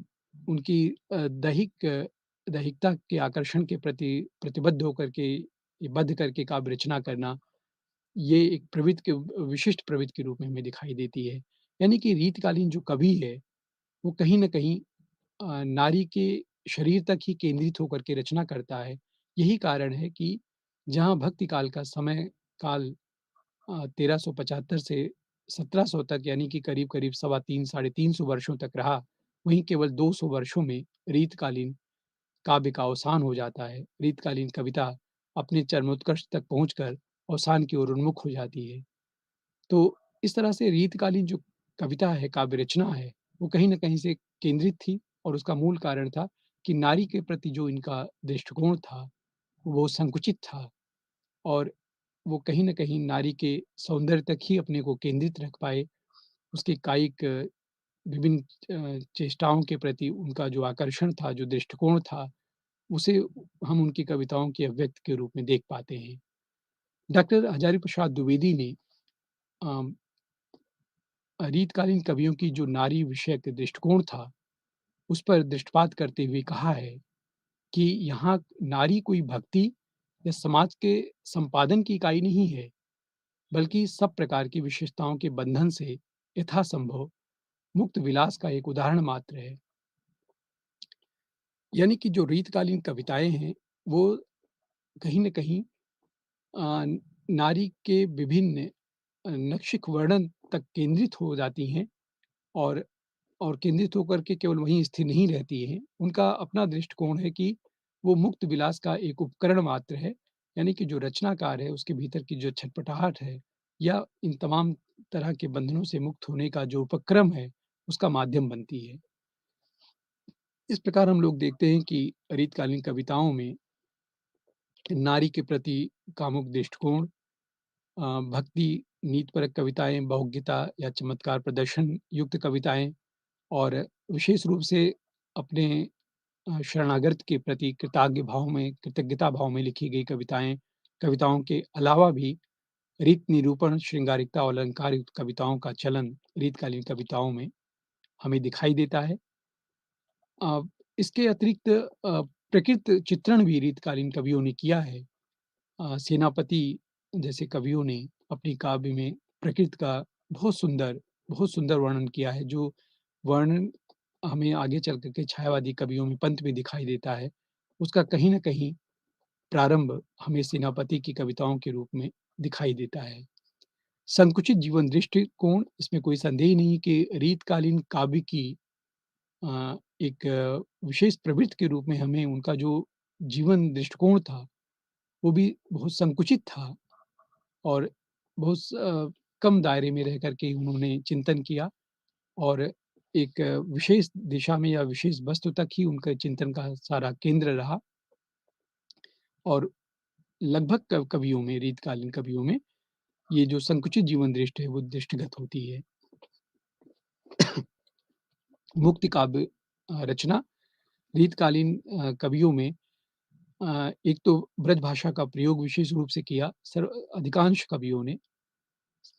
उनकी दैहिकता के आकर्षण के प्रति प्रतिबद्ध होकर के, ये बद्ध करके काव्य रचना करना, ये एक प्रवृत्ति के विशिष्ट प्रवृत्ति के रूप में हमें दिखाई देती है। यानी कि रीतकालीन जो कवि है, वो कहीं न कहीं नारी के शरीर तक ही केंद्रित होकर के रचना करता है। यही कारण है कि जहाँ भक्ति काल का समय काल 1375 से 1700 तक यानी कि करीब-करीब सवा 3 साढ़े 300 वर्षों तक रहा, वहीं केवल 200 वर्षों में रीतकालीन काव्य का अवसान हो जाता है। रीतकालीन कविता अपने चरमोत्कर्ष तक पहुँचकर अवसान की ओर उन्मुख हो जाती है। तो इस तरह से रीतकालीन जो कविता है, काव्य रचना है, वो कहीं न कहीं से केंद्रित थी और उसका मूल कारण था कि नारी के प्रति जो इनका दृष्टिकोण था, वो संकुचित था और वो कहीं न कहीं नारी के सौंदर्य तक ही अपने को केंद्रित रख पाए। उसके कायिक विभिन्न चेष्टाओं के प्रति उनका जो आकर्षण था, जो दृष्टिकोण था, उसे हम उनकी कविताओं की अभिव्यक्ति के रूप में देख पाते हैं। डॉक्टर हजारी प्रसाद द्विवेदी ने अ, रीतकालीन कवियों की जो नारी विषयक दृष्टिकोण था, उस पर दृष्टिपात करते हुए कहा है कि यहाँ नारी कोई भक्ति या समाज के संपादन की इकाई नहीं है, बल्कि सब प्रकार की विशेषताओं के बंधन से यथासंभव मुक्त विलास का एक उदाहरण मात्र है। यानी कि जो रीतकालीन कविताएँ हैं, वो कहीं न कहीं अ, नारी के विभिन्न नैक्शिक वर्णन तक केंद्रित हो जाती हैं और केंद्रित होकर के केवल वहीं स्थिर नहीं रहती हैं। उनका अपना दृष्टिकोण है कि वो मुक्त विलास का एक उपकरण मात्र है, यानी कि जो रचनाकार है, उसके भीतर की जो छटपटाहट है या इन तमाम तरह के बंधनों से मुक्त होने का जो उपक्रम है, उसका माध्यम बनती है। इस प्रकार हम लोग देखते हैं कि रीतकालीन कविताओं में नारी के प्रति कामुक दृष्टिकोण, भक्ति, नीतिपरक कविताएँ, बहुज्ञता या चमत्कार प्रदर्शन युक्त कविताएँ और विशेष रूप से अपने शरणागत के प्रति कृतज्ञता भाव में लिखी गई कविताओं के अलावा भी रीत निरूपण, श्रृंगारिकता और अलंकार युक्त कविताओं का चलन रीतकालीन कविताओं में हमें दिखाई देता है। अ, इसके अतिरिक्त प्रकृत चित्रण भी रीतकालीन कवियों ने किया है। सेनापति जैसे कवियों ने अपनी काव्य में प्रकृति का बहुत सुंदर वर्णन किया है, जो वर्णन हमें आगे चल कर के छायावादी कवियों में पंत में दिखाई देता है। उसका कहीं न कहीं प्रारंभ हमें सेनापति की कविताओं के रूप में दिखाई देता है। संकुचित जीवन दृष्टिकोण, इसमें कोई संदेह नहीं कि रीतकालीन काव्य की एक विशेष प्रवृत्ति के रूप में हमें उनका जो जीवन दृष्टिकोण था, वो भी बहुत संकुचित था और बहुत कम दायरे में रह कर के उन्होंने चिंतन किया और एक विशेष दिशा में या विशेष वस्तु तक ही उनके चिंतन का सारा केंद्र रहा और लगभग कवियों में, रीतकालीन कवियों में ये जो संकुचित जीवन दृष्टि है, वो दृष्टिगत होती है। मुक्ति काव्य रचना रीतकालीन कवियों में एक तो ब्रज भाषा का प्रयोग विशेष रूप से किया। अधिकांश कवियों ने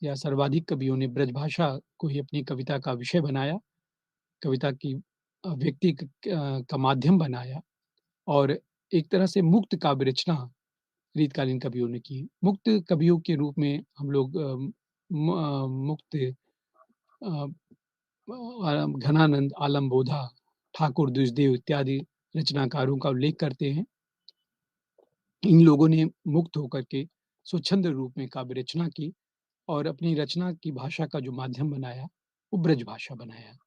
या सर्वाधिक कवियों ने ब्रज भाषा को ही अपनी कविता का विषय बनाया, कविता की व्यक्ति का माध्यम बनाया और एक तरह से मुक्त काव्य रचना रीतकालीन कवियों ने की। मुक्त कवियों के रूप में हम लोग मुक्त घनानंद, आलम बोधा, ठाकुर द्विजदेव इत्यादि रचनाकारों का उल्लेख करते हैं। इन लोगों ने मुक्त होकर के स्वच्छंद रूप में काव्य रचना की और अपनी रचना की भाषा का जो माध्यम बनाया, वो ब्रज भाषा बनाया।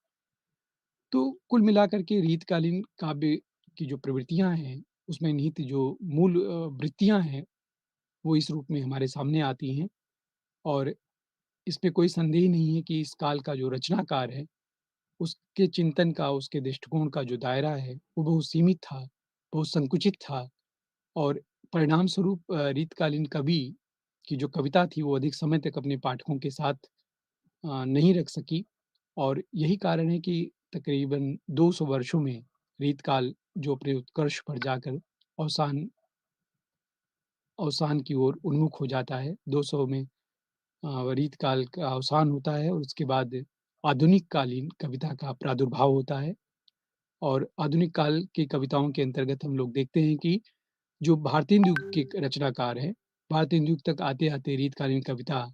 तो कुल मिलाकर के रीतकालीन काव्य की जो प्रवृत्तियाँ हैं, उसमें निहित जो मूल वृत्तियाँ हैं, वो इस रूप में हमारे सामने आती हैं और इसमें कोई संदेह नहीं है कि इस काल का जो रचनाकार है, उसके चिंतन का, उसके दृष्टिकोण का जो दायरा है, वो बहुत सीमित था, बहुत संकुचित था और परिणाम स्वरूप रीतकालीन कवि की जो कविता थी, वो अधिक समय तक अपने पाठकों के साथ नहीं रख सकी और यही कारण है कि तकरीबन 200 वर्षों में रीतकाल जो अपने उत्कर्ष पर जाकर अवसान अवसान की ओर उन्मुख हो जाता है। 200 में रीतकाल का अवसान होता है और उसके बाद आधुनिक कालीन कविता का प्रादुर्भाव होता है और आधुनिक काल की कविताओं के अंतर्गत हम लोग देखते हैं कि जो भारतेंदु के रचनाकार हैं, भारतेंदु तक आते-आते रीतकालीन कविता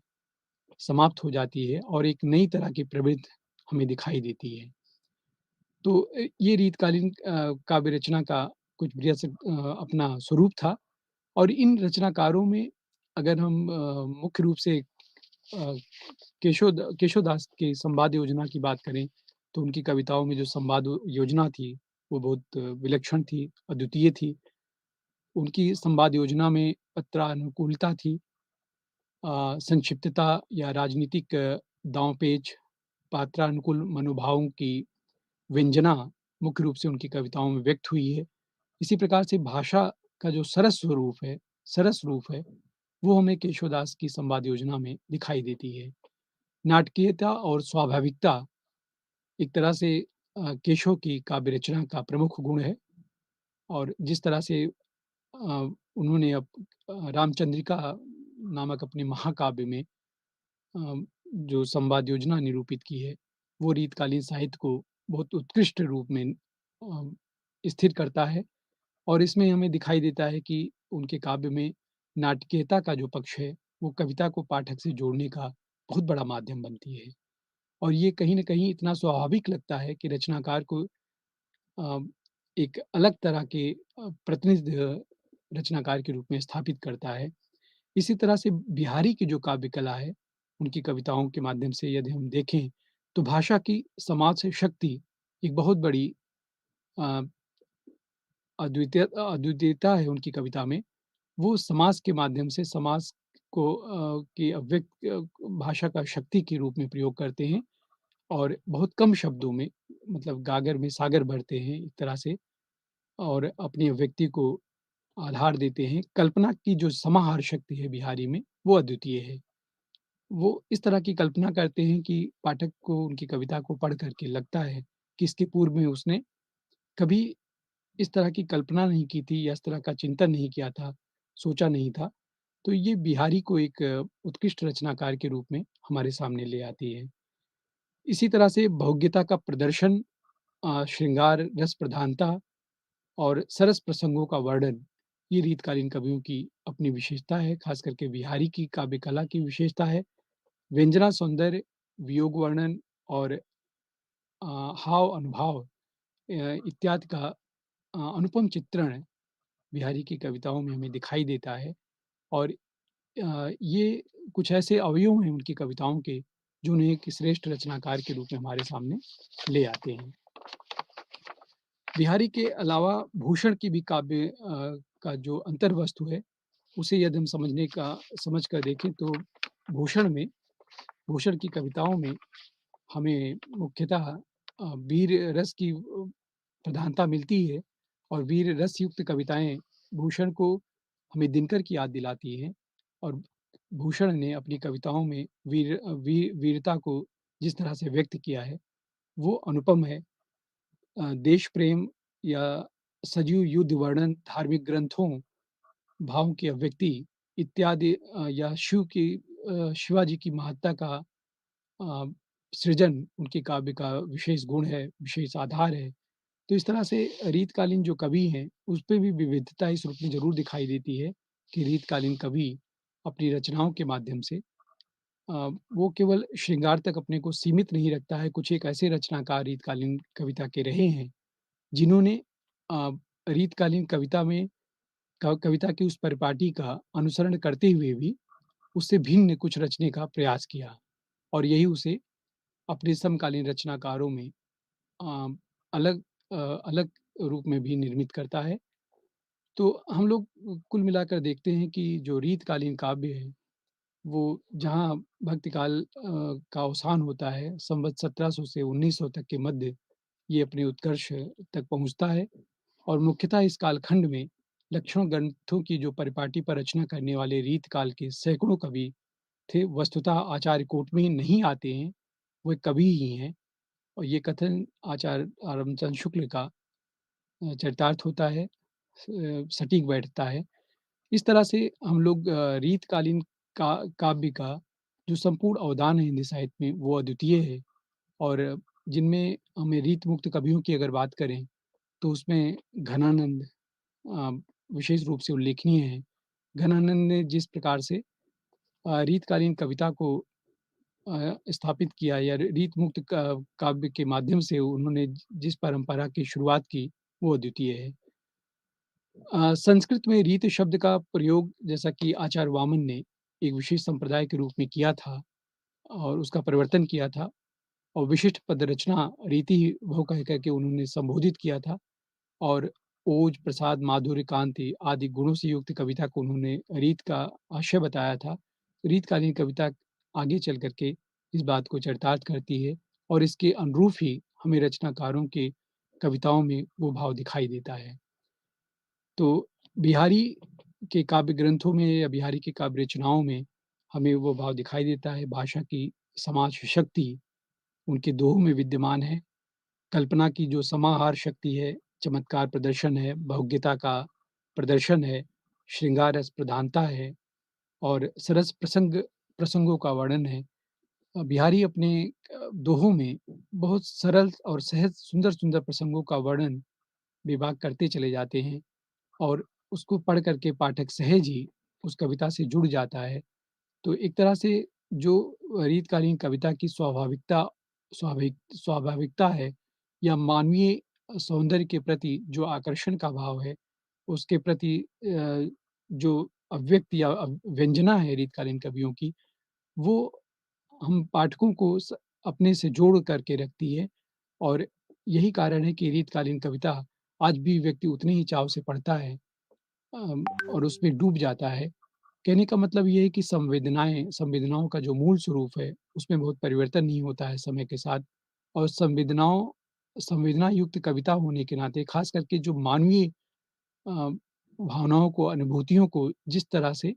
समाप्त हो जाती है और एक नई तरह की प्रवृत्ति हमें दिखाई देती है। तो ये रीतकालीन काव्य रचना का कुछ अपना स्वरूप था और इन रचनाकारों में अगर हम मुख्य रूप से केशवदास की संवाद योजना की बात करें, तो उनकी कविताओं में जो संवाद योजना थी, वो बहुत विलक्षण थी, अद्वितीय थी। उनकी संवाद योजना में पत्रानुकूलता थी, संक्षिप्तता या राजनीतिक दाँव-पेच, पात्रानुकूल मनोभावों की व्यंजना मुख्य रूप से उनकी कविताओं में व्यक्त हुई है। इसी प्रकार से भाषा का जो सरस रूप है, वो हमें केशवदास की संवाद योजना में दिखाई देती है। नाटकीयता और स्वाभाविकता एक तरह से केशव की काव्य रचना का प्रमुख गुण है और जिस तरह से उन्होंने रामचंद्रिका नामक अपने महाकाव्य में जो संवाद योजना निरूपित की है, वो रीतकालीन साहित्य को बहुत उत्कृष्ट रूप में स्थिर करता है और इसमें हमें दिखाई देता है कि उनके काव्य में नाटकीयता का जो पक्ष है, वो कविता को पाठक से जोड़ने का बहुत बड़ा माध्यम बनती है। और ये कहीं न कहीं इतना स्वाभाविक लगता है कि रचनाकार को अ, एक अलग तरह के प्रतिनिधि रचनाकार के रूप में स्थापित करता है। इसी तरह से बिहारी की जो काव्य कला है, उनकी कविताओं के माध्यम से यदि हम देखें, तो भाषा की समाज से शक्ति एक बहुत बड़ी अ, अद्वितीयता है उनकी कविता में। वो समाज के माध्यम से समाज को की अभिव्यक्त भाषा का शक्ति के रूप में प्रयोग करते हैं और बहुत कम शब्दों में मतलब गागर में सागर भरते हैं एक तरह से और अपनी अभिव्यक्ति को आधार देते हैं। कल्पना की जो समाहार शक्ति है बिहारी में, वो अद्वितीय है। वो इस तरह की कल्पना करते हैं कि पाठक को उनकी कविता को पढ़ कर के लगता है कि इसके पूर्व में उसने कभी इस तरह की कल्पना नहीं की थी या इस तरह का चिंतन नहीं किया था, सोचा नहीं था। तो ये बिहारी को एक उत्कृष्ट रचनाकार के रूप में हमारे सामने ले आती है। इसी तरह से भोग्यता का प्रदर्शन, श्रृंगार, रस प्रधानता और सरस प्रसंगों का वर्णन, ये रीतकालीन कवियों की अपनी विशेषता है, खास करके बिहारी की काव्य कला की विशेषता है। व्यंजना सौंदर्य, वियोग वर्णन और हाव अनुभाव इत्यादि का अनुपम चित्रण बिहारी की कविताओं में हमें दिखाई देता है और ये कुछ ऐसे अवयव हैं उनकी कविताओं के, जो उन्हें एक श्रेष्ठ रचनाकार के रूप में हमारे सामने ले आते हैं। बिहारी के अलावा भूषण की भी काव्य का जो अंतर्वस्तु है, उसे यदि हम समझ कर देखें तो भूषण में भूषण की कविताओं में हमें मुख्यतः वीर रस की प्रधानता मिलती है और वीर रस युक्त कविताएँ भूषण को हमें दिनकर की याद दिलाती हैं और भूषण ने अपनी कविताओं में वीरता को जिस तरह से व्यक्त किया है, वो अनुपम है। देश प्रेम या सजीव युद्ध वर्णन, धार्मिक ग्रंथों, भावों की अभिव्यक्ति इत्यादि या शिवाजी की महत्ता का अ, सृजन उनके काव्य का विशेष गुण है, विशेष आधार है। तो इस तरह से रीतकालीन जो कवि हैं, उसपे भी विविधता इस रूप में ज़रूर दिखाई देती है कि रीतकालीन कवि अपनी रचनाओं के माध्यम से वो केवल श्रृंगार तक अपने को सीमित नहीं रखता है, कुछ एक ऐसे रचनाकार रीतकालीन कविता के रहे हैं, जिन्होंने अ, रीतकालीन कविता में कविता की उस परिपाटी का अनुसरण करते हुए भी उससे भिन्न कुछ रचने का प्रयास किया और यही उसे अपने समकालीन रचनाकारों में अ, अलग अलग रूप में भी निर्मित करता है। तो हम लोग कुल मिलाकर देखते हैं कि जो रीतकालीन काव्य है, वो जहाँ भक्तिकाल का अवसान होता है, संवत 1700 से 1900 तक के मध्य ये अपने उत्कर्ष तक पहुँचता है और मुख्यतः इस कालखंड में लक्षण ग्रंथों की जो परिपाटी पर रचना करने वाले रीतकाल के सैकड़ों कवि थे। वस्तुतः आचार्य कोट में ही नहीं आते हैं, वो एक कवि ही हैं और ये कथन आचार्य रामचंद्र शुक्ल का चरितार्थ होता है, सटीक बैठता है। इस तरह से हम लोग रीतकालीन काव्य का जो संपूर्ण अवदान है हिंदी साहित्य में वो अद्वितीय है और जिनमें हमें रीत मुक्त कवियों की अगर बात करें तो उसमें घनानंद अ, विशेष रूप से उल्लेखनीय है। घनानंद ने जिस प्रकार से रीतकालीन कविता को स्थापित किया या रीत मुक्त काव्य के माध्यम से उन्होंने जिस परंपरा की शुरुआत की वो अद्वितीय है। संस्कृत में रीत शब्द का प्रयोग जैसा कि आचार्य वामन ने एक विशेष संप्रदाय के रूप में किया था और उसका परिवर्तन किया था और विशिष्ट पद रचना रीति भव कह करके उन्होंने संबोधित किया था और ओज, प्रसाद, माधुर्य, कांति आदि गुणों से युक्त कविता को उन्होंने रीत का आशय बताया था। रीतकालीन कविता आगे चल कर के इस बात को चरितार्थ करती है और इसके अनुरूप ही हमें रचनाकारों के कविताओं में वो भाव दिखाई देता है। तो बिहारी के काव्य ग्रंथों में या बिहारी की काव्य रचनाओं में हमें वो भाव दिखाई देता है, भाषा की समाज शक्ति उनके दोहों में विद्यमान है। कल्पना की जो समाहार शक्ति है, चमत्कार प्रदर्शन है, बहुज्ञता का प्रदर्शन है, श्रृंगार रस प्रधानता है और सरस प्रसंगों का वर्णन है। बिहारी अपने दोहों में बहुत सरल और सहज सुंदर-सुंदर प्रसंगों का वर्णन विभाग करते चले जाते हैं और उसको पढ़ कर के पाठक सहज ही उस कविता से जुड़ जाता है। तो एक तरह से जो रीतकालीन कविता की स्वाभाविकता है या मानवीय सौंदर्य के प्रति जो आकर्षण का भाव है, उसके प्रति जो अभिव्यक्ति या व्यंजना है रीतकालीन कवियों की, वो हम पाठकों को अपने से जोड़ करके रखती है और यही कारण है कि रीतकालीन कविता आज भी व्यक्ति उतने ही चाव से पढ़ता है और उसमें डूब जाता है। कहने का मतलब ये है कि संवेदनाओं का जो मूल स्वरूप है, उसमें बहुत परिवर्तन नहीं होता है समय के साथ और संवेदना युक्त कविता होने के नाते ख़ास करके जो मानवीय अ, भावनाओं को, अनुभूतियों को जिस तरह से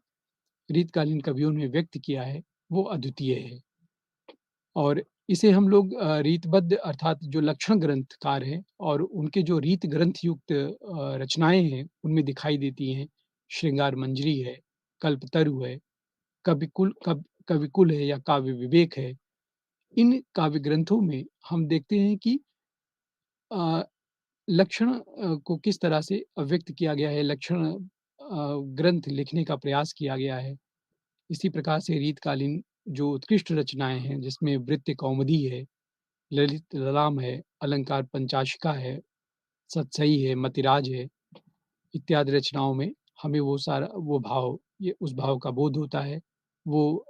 रीतकालीन कवियों ने व्यक्त किया है, वो अद्वितीय है। और इसे हम लोग रीतबद्ध अर्थात जो लक्षण ग्रंथकार हैं और उनके जो रीत ग्रंथ युक्त रचनाएँ हैं, उनमें दिखाई देती हैं। श्रृंगार मंजरी है, कल्पतरु है, कविकुल है या काव्य विवेक है। इन काव्य ग्रंथों में हम देखते हैं कि अ, लक्षण को किस तरह से व्यक्त किया गया है, ग्रंथ लिखने का प्रयास किया गया है। इसी प्रकार से रीतकालीन जो उत्कृष्ट रचनाएँ हैं, जिसमें वृत्ति कौमुदी है, ललित ललाम है, अलंकार पंचाशिका है, सतसई है, मतिराज है, इत्यादि रचनाओं में हमें वो सारा वो भाव ये उस भाव का बोध होता है। वो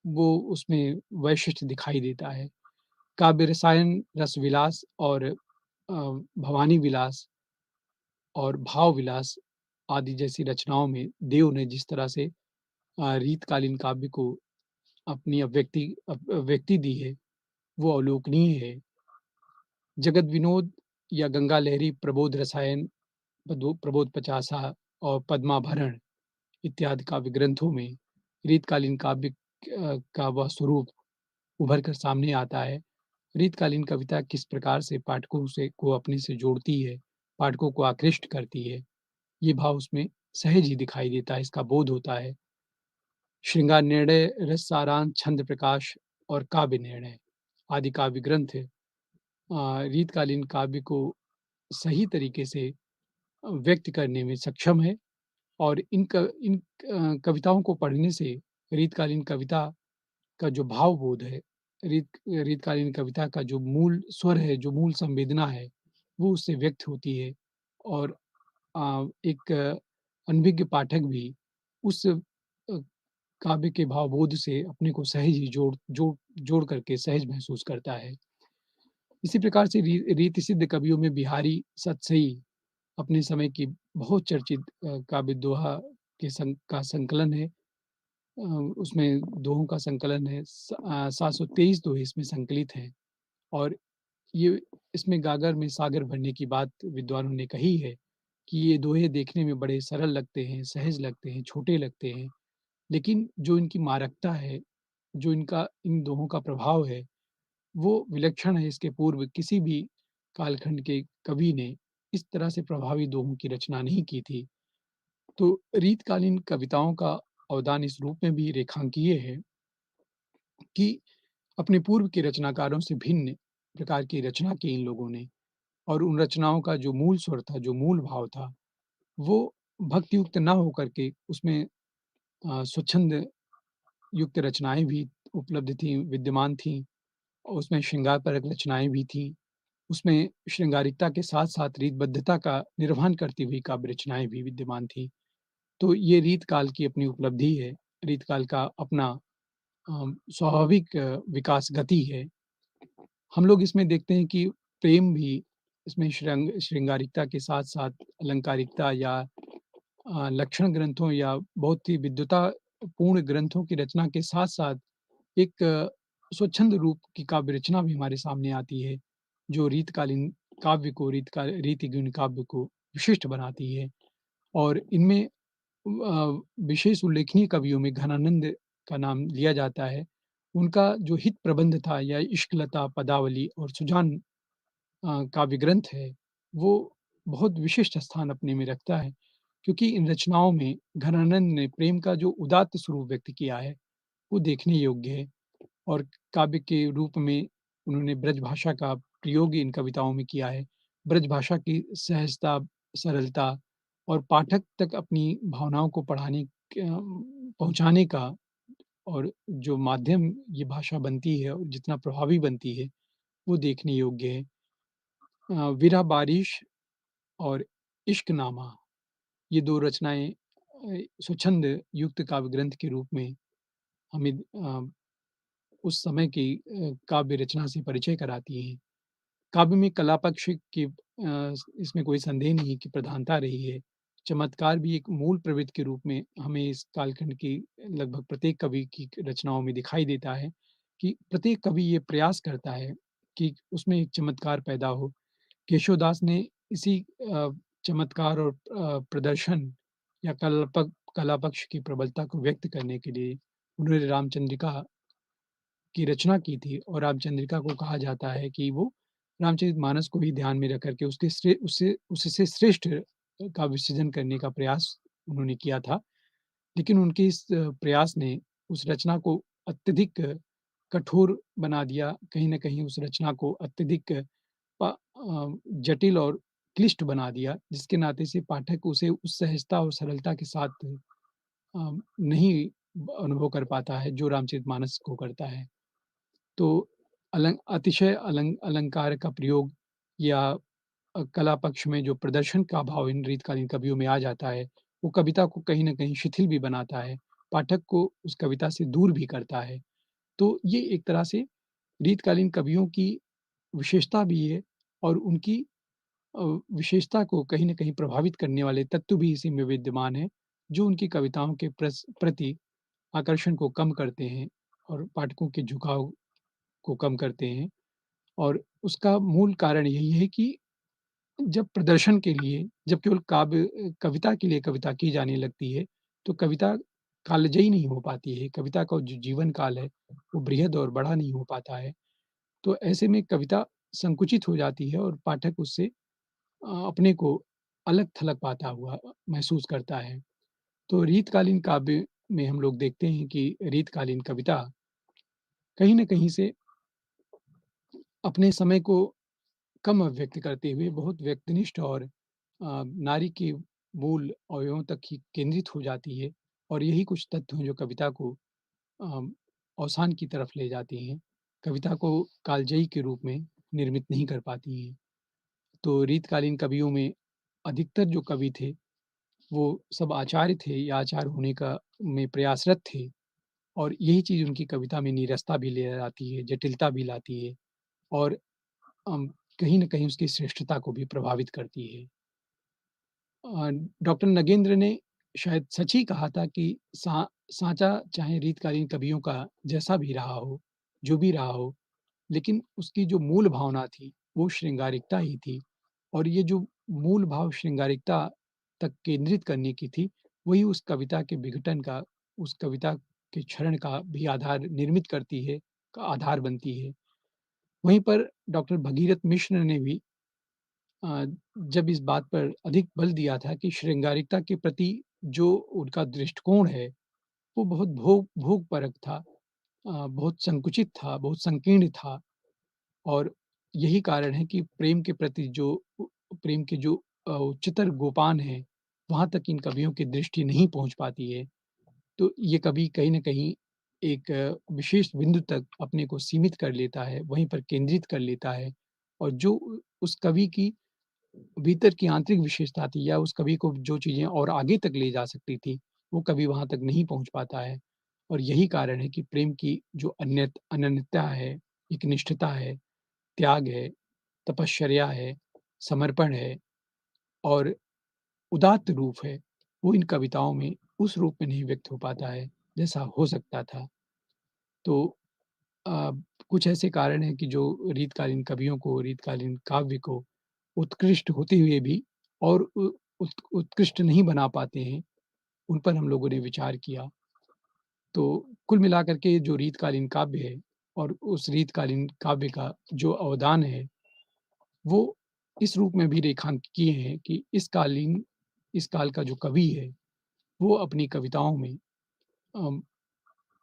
वो उसमें वैशिष्ट्य दिखाई देता है। काव्य रसायन, रस विलास और भवानी विलास और भाव विलास आदि जैसी रचनाओं में देव ने जिस तरह से रीतकालीन काव्य को अपनी अभिव्यक्ति दी है, वो अवलोकनीय है। जगत विनोद या गंगा लहरी प्रबोध रसायन, प्रबोध पचासा और पद्माभरण इत्यादि काव्य ग्रंथों में रीतकालीन काव्य का वह स्वरूप उभर कर सामने आता है। रीतकालीन कविता किस प्रकार से पाठकों से को अपने से जोड़ती है, पाठकों को आकृष्ट करती है, ये भाव उसमें सहज ही दिखाई देता है, इसका बोध होता है। श्रृंगार निर्णय, रस सारांश, छंद प्रकाश और काव्य निर्णय आदि काव्य ग्रंथ रीतकालीन काव्य को सही तरीके से व्यक्त करने में सक्षम है और इन कविताओं को पढ़ने से रीतकालीन कविता का जो भावबोध है, रीतकालीन कविता का जो मूल स्वर है, जो मूल संवेदना है, वो उससे व्यक्त होती है और एक अनभिज्ञ पाठक भी उस काव्य के भावबोध से अपने को सहज ही जोड़ करके सहज महसूस करता है। इसी प्रकार से रीति सिद्ध कवियों में बिहारी, सतसई अपने समय की बहुत चर्चित काव्य दोहा के का संकलन है। उसमें दोहों का संकलन है। 723 दोहे इसमें संकलित हैं और ये इसमें गागर में सागर भरने की बात विद्वानों ने कही है कि ये दोहे देखने में बड़े सरल लगते हैं, सहज लगते हैं, छोटे लगते हैं, लेकिन जो इनकी मारकता है, जो इनका इन दोहों का प्रभाव है, वो विलक्षण है। इसके पूर्व किसी भी कालखंड के कवि ने इस तरह से प्रभावी दोहों की रचना नहीं की थी। तो रीतकालीन कविताओं का अवदान इस रूप में भी रेखांकीय है कि अपने पूर्व के रचनाकारों से भिन्न प्रकार की रचना की इन लोगों ने और उन रचनाओं का जो मूल स्वर था, जो मूल भाव था, वो भक्तियुक्त ना होकर के उसमें स्वच्छंद युक्त रचनाएँ भी उपलब्ध थीं, विद्यमान थीं और उसमें श्रृंगारपरक रचनाएँ भी थीं। उसमें श्रृंगारिकता के साथ-साथ रीतबद्धता का निर्वहन करती हुई काव्य रचनाएँ भी विद्यमान थीं। तो ये रीतकाल की अपनी उपलब्धि है, रीतकाल का अपना स्वाभाविक विकास गति है। हम लोग इसमें देखते हैं कि प्रेम भी इसमें श्रृंगारिकता के साथ-साथ अलंकारिकता या लक्षण ग्रंथों या बहुत ही विद्वतापूर्ण ग्रंथों की रचना के साथ-साथ एक स्वच्छंद रूप की काव्य रचना भी हमारे सामने आती है, जो रीतकालीन काव्य को रीतिगुण काव्य को विशिष्ट बनाती है और इनमें विशेष उल्लेखनीय कवियों में घनानंद का नाम लिया जाता है। उनका जो हित प्रबंध था या इश्कलता, पदावली और सुजान काव्य ग्रंथ है, वो बहुत विशिष्ट स्थान अपने में रखता है, क्योंकि इन रचनाओं में घनानंद ने प्रेम का जो उदात्त स्वरूप व्यक्त किया है, वो देखने योग्य है और काव्य के रूप में उन्होंने ब्रज भाषा का प्रयोग इन कविताओं में किया है। ब्रज भाषा की सहजता, सरलता और पाठक तक अपनी भावनाओं को पहुँचाने का और जो माध्यम ये भाषा बनती है और जितना प्रभावी बनती है, वो देखने योग्य है। विरह बारिश और इश्कनामा ये 2 रचनाएँ स्वच्छंद युक्त काव्य ग्रंथ के रूप में हमें उस समय की काव्य रचना से परिचय कराती हैं। काव्य में कला पक्ष की इसमें कोई संदेह नहीं कि प्रधानता रही है। चमत्कार भी एक मूल प्रवृत्ति के रूप में हमें इस कालखंड की लगभग प्रत्येक कवि की रचनाओं में दिखाई देता है कि प्रत्येक कवि ये प्रयास करता है कि उसमें एक चमत्कार पैदा हो। केशवदास ने इसी चमत्कार और प्रदर्शन या कला पक्ष की प्रबलता को व्यक्त करने के लिए उन्होंने रामचंद्रिका की रचना की थी और रामचंद्रिका को कहा जाता है कि वो रामचरितमानस को ही ध्यान में रख कर के उससे श्रेष्ठ काव्य सृजन करने का प्रयास उन्होंने किया था। लेकिन उनके इस प्रयास ने उस रचना को अत्यधिक कठोर बना दिया। कहीं न कहीं उस रचना को अत्यधिक जटिल और क्लिष्ट बना दिया, जिसके नाते से पाठक उसे उस सहजता और सरलता के साथ नहीं अनुभव कर पाता है, जो रामचरितमानस को करता है। तो अतिशय अलंकार का प्रयोग या कला पक्ष में जो प्रदर्शन का भाव इन रीतकालीन कवियों में आ जाता है, वो कविता को कहीं न कहीं शिथिल भी बनाता है, पाठक को उस कविता से दूर भी करता है। तो ये एक तरह से रीतकालीन कवियों की विशेषता भी है और उनकी अ, विशेषता को कहीं न कहीं प्रभावित करने वाले तत्व भी इसी में विद्यमान हैं, जो उनकी कविताओं के प्रति आकर्षण को कम करते हैं और पाठकों के झुकाव को कम करते हैं। और उसका मूल कारण यही है कि जब प्रदर्शन के लिए जब केवल कविता के लिए कविता की जाने लगती है, तो कविता कालजयी नहीं हो पाती है। कविता का जो जीवन काल है, वो बृहद और बड़ा नहीं हो पाता है। तो ऐसे में कविता संकुचित हो जाती है और पाठक उससे अपने को अलग-थलग पाता हुआ महसूस करता है। तो रीतकालीन काव्य में हम लोग देखते हैं कि रीतकालीन कविता कहीं न कहीं से अपने समय को कम अभिव्यक्त करते हुए बहुत व्यक्तिनिष्ठ और नारी के मूल अवयवों तक ही केंद्रित हो जाती है और यही कुछ तत्व हैं जो कविता को अ, अवसान की तरफ ले जाती हैं। कविता को कालजयी के रूप में निर्मित नहीं कर पाती हैं। तो रीतकालीन कवियों में अधिकतर जो कवि थे, वो सब आचार्य थे या आचार्य होने का में प्रयासरत थे और यही चीज़ उनकी कविता में नीरसता भी ले आती है, जटिलता भी लाती है और अम, कहीं न कहीं उसकी श्रेष्ठता को भी प्रभावित करती है। डॉक्टर नगेंद्र ने शायद सच ही कहा था कि साँचा चाहे रीतकालीन कवियों का जैसा भी रहा हो, जो भी रहा हो, लेकिन उसकी जो मूल भावना थी, वो श्रृंगारिकता ही थी और ये जो मूल भाव श्रृंगारिकता तक केंद्रित करने की थी, वही उस कविता के विघटन का, उस कविता के क्षरण का भी आधार निर्मित करती है, का आधार बनती है। वहीं पर डॉक्टर भगीरथ मिश्र ने भी अ, जब इस बात पर अधिक बल दिया था कि श्रृंगारिकता के प्रति जो उनका दृष्टिकोण है, वो बहुत भोगपरक था, बहुत संकुचित था, बहुत संकीर्ण था और यही कारण है कि प्रेम के जो उच्चतर गोपान हैं, वहाँ तक इन कवियों की दृष्टि नहीं पहुँच पाती है। तो ये कवि कहीं न कहीं एक विशेष बिंदु तक अपने को सीमित कर लेता है, वहीं पर केंद्रित कर लेता है और जो उस कवि की भीतर की आंतरिक विशेषता थी या उस कवि को जो चीज़ें और आगे तक ले जा सकती थी, वो कवि वहाँ तक नहीं पहुँच पाता है। और यही कारण है कि प्रेम की जो अनन्यता है, एक निष्ठता है, त्याग है, तपश्चर्या है, समर्पण है और उदात्त रूप है, वो इन कविताओं में उस रूप में नहीं व्यक्त हो पाता है, जैसा हो सकता था। तो अ, कुछ ऐसे कारण हैं कि जो रीतकालीन कवियों को, रीतकालीन काव्य को उत्कृष्ट होते हुए भी और उत्कृष्ट नहीं बना पाते हैं, उन पर हम लोगों ने विचार किया। तो कुल मिलाकर के जो रीतकालीन काव्य है और उस रीतकालीन काव्य का जो अवदान है, वो इस रूप में भी रेखांकित किए हैं कि इस काल का जो कवि है, वो अपनी कविताओं में अ,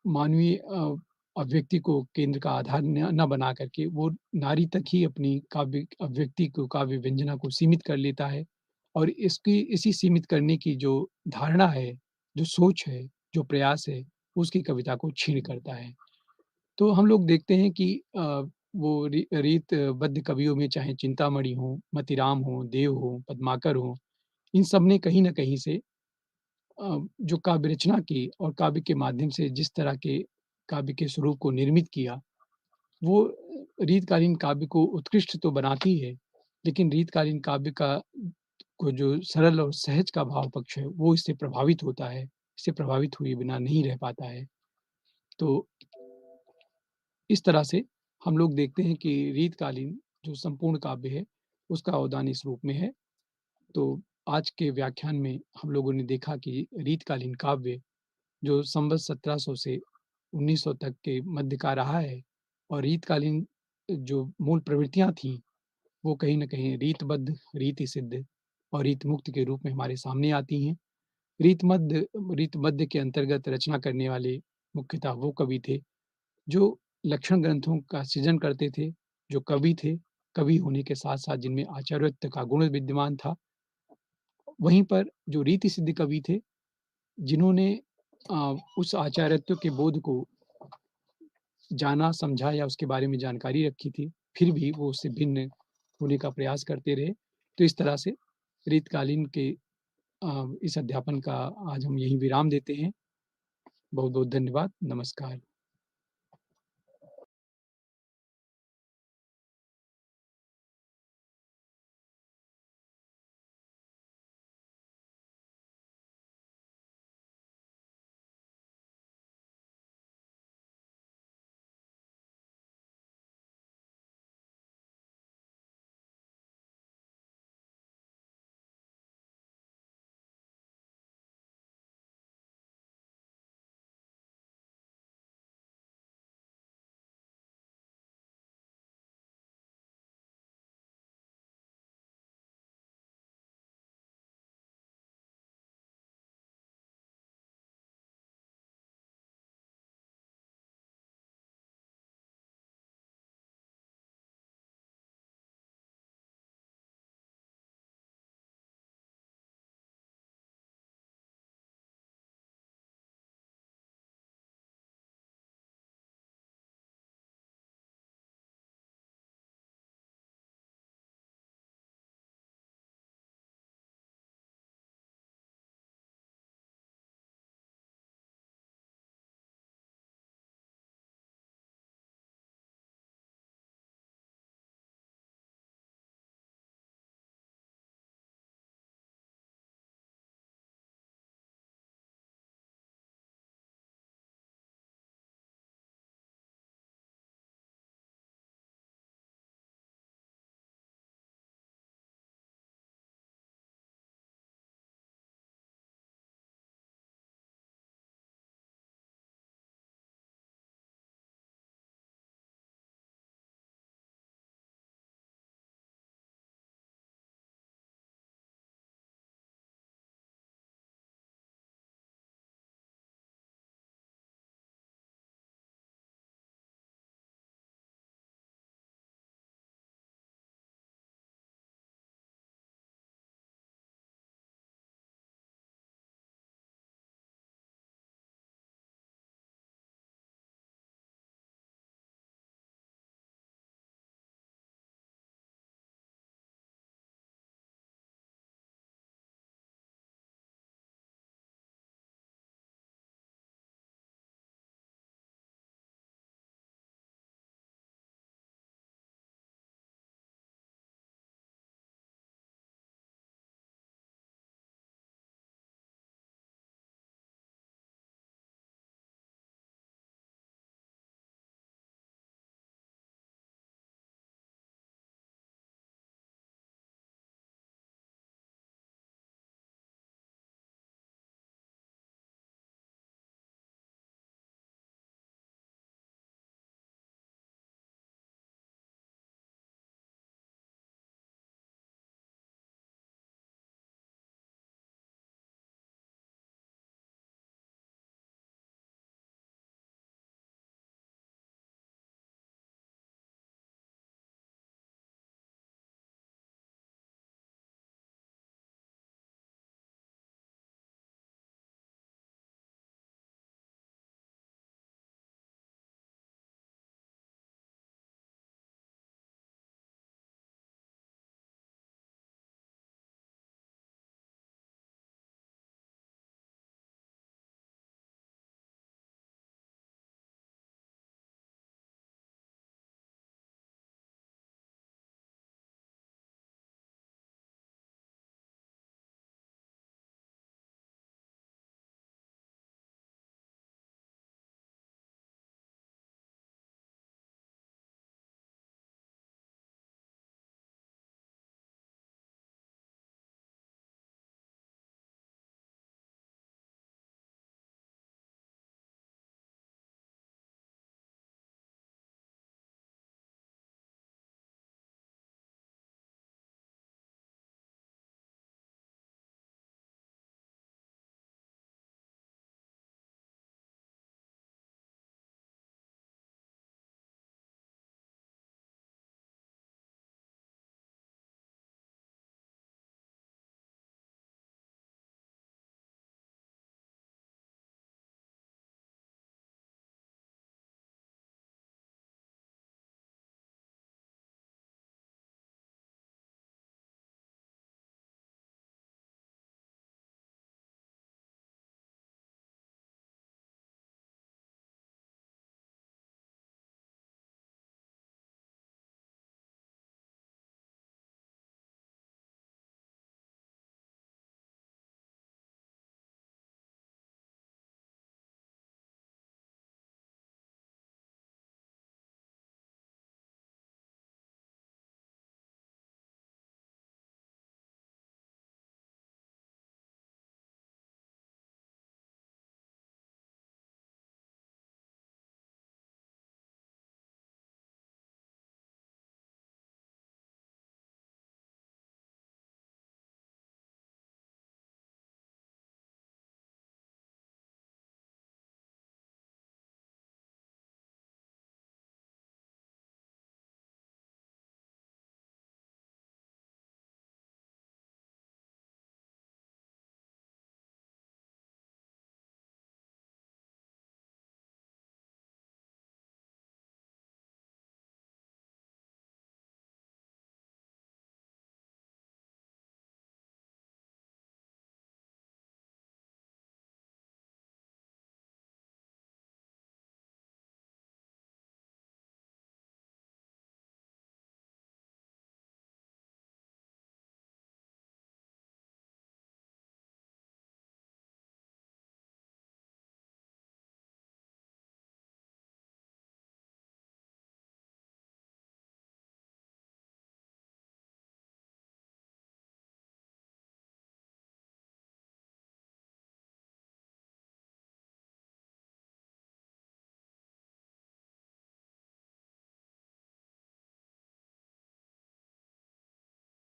मानवीय अभिव्यक्ति को केंद्र का आधार न बना करके वो नारी तक ही अपनी काव्य अभिव्यक्ति को, काव्य व्यंजना को सीमित कर लेता है और इसकी इसी सीमित करने की जो धारणा है, जो सोच है, जो प्रयास है, उसकी कविता को क्षीण करता है। तो हम लोग देखते हैं कि वो रीतबद्ध कवियों में चाहे चिंतामणि हो, मतीराम हो, देव हो, पद्माकर हो, इन सब ने कहीं न कहीं से जो काव्य रचना की और काव्य के माध्यम से जिस तरह के काव्य के स्वरूप को निर्मित किया, वो रीतकालीन काव्य को उत्कृष्ट तो बनाती है, लेकिन रीतकालीन काव्य का को जो सरल और सहज का भाव पक्ष है, वो इससे प्रभावित होता है। इससे प्रभावित हुए बिना नहीं रह पाता है। तो इस तरह से हम लोग देखते हैं कि रीतकालीन जो संपूर्ण काव्य है, उसका अवदान इस रूप में है। तो आज के व्याख्यान में हम लोगों ने देखा कि रीतकालीन काव्य जो संवत 1700 से 1900 तक के मध्य का रहा है और रीतकालीन जो मूल प्रवृत्तियाँ थीं, वो कहीं न कहीं रीतबद्ध, रीतिसिद्ध और रीतमुक्त के रूप में हमारे सामने आती हैं। रीतबद्ध के अंतर्गत रचना करने वाले मुख्यतः वो कवि थे, जो लक्षण ग्रंथों का सृजन करते थे, जो कवि थे, कवि होने के साथ-साथ जिनमें आचार्यत्व का गुण विद्यमान था। वहीं पर जो रीति-सिद्ध कवि थे, जिन्होंने उस आचार्यत्व के बोध को जाना, समझा या उसके बारे में जानकारी रखी थी, फिर भी वो उससे भिन्न होने का प्रयास करते रहे। तो इस तरह से रीतकालीन के इस अध्यापन का आज हम यहीं विराम देते हैं। बहुत-बहुत धन्यवाद। नमस्कार।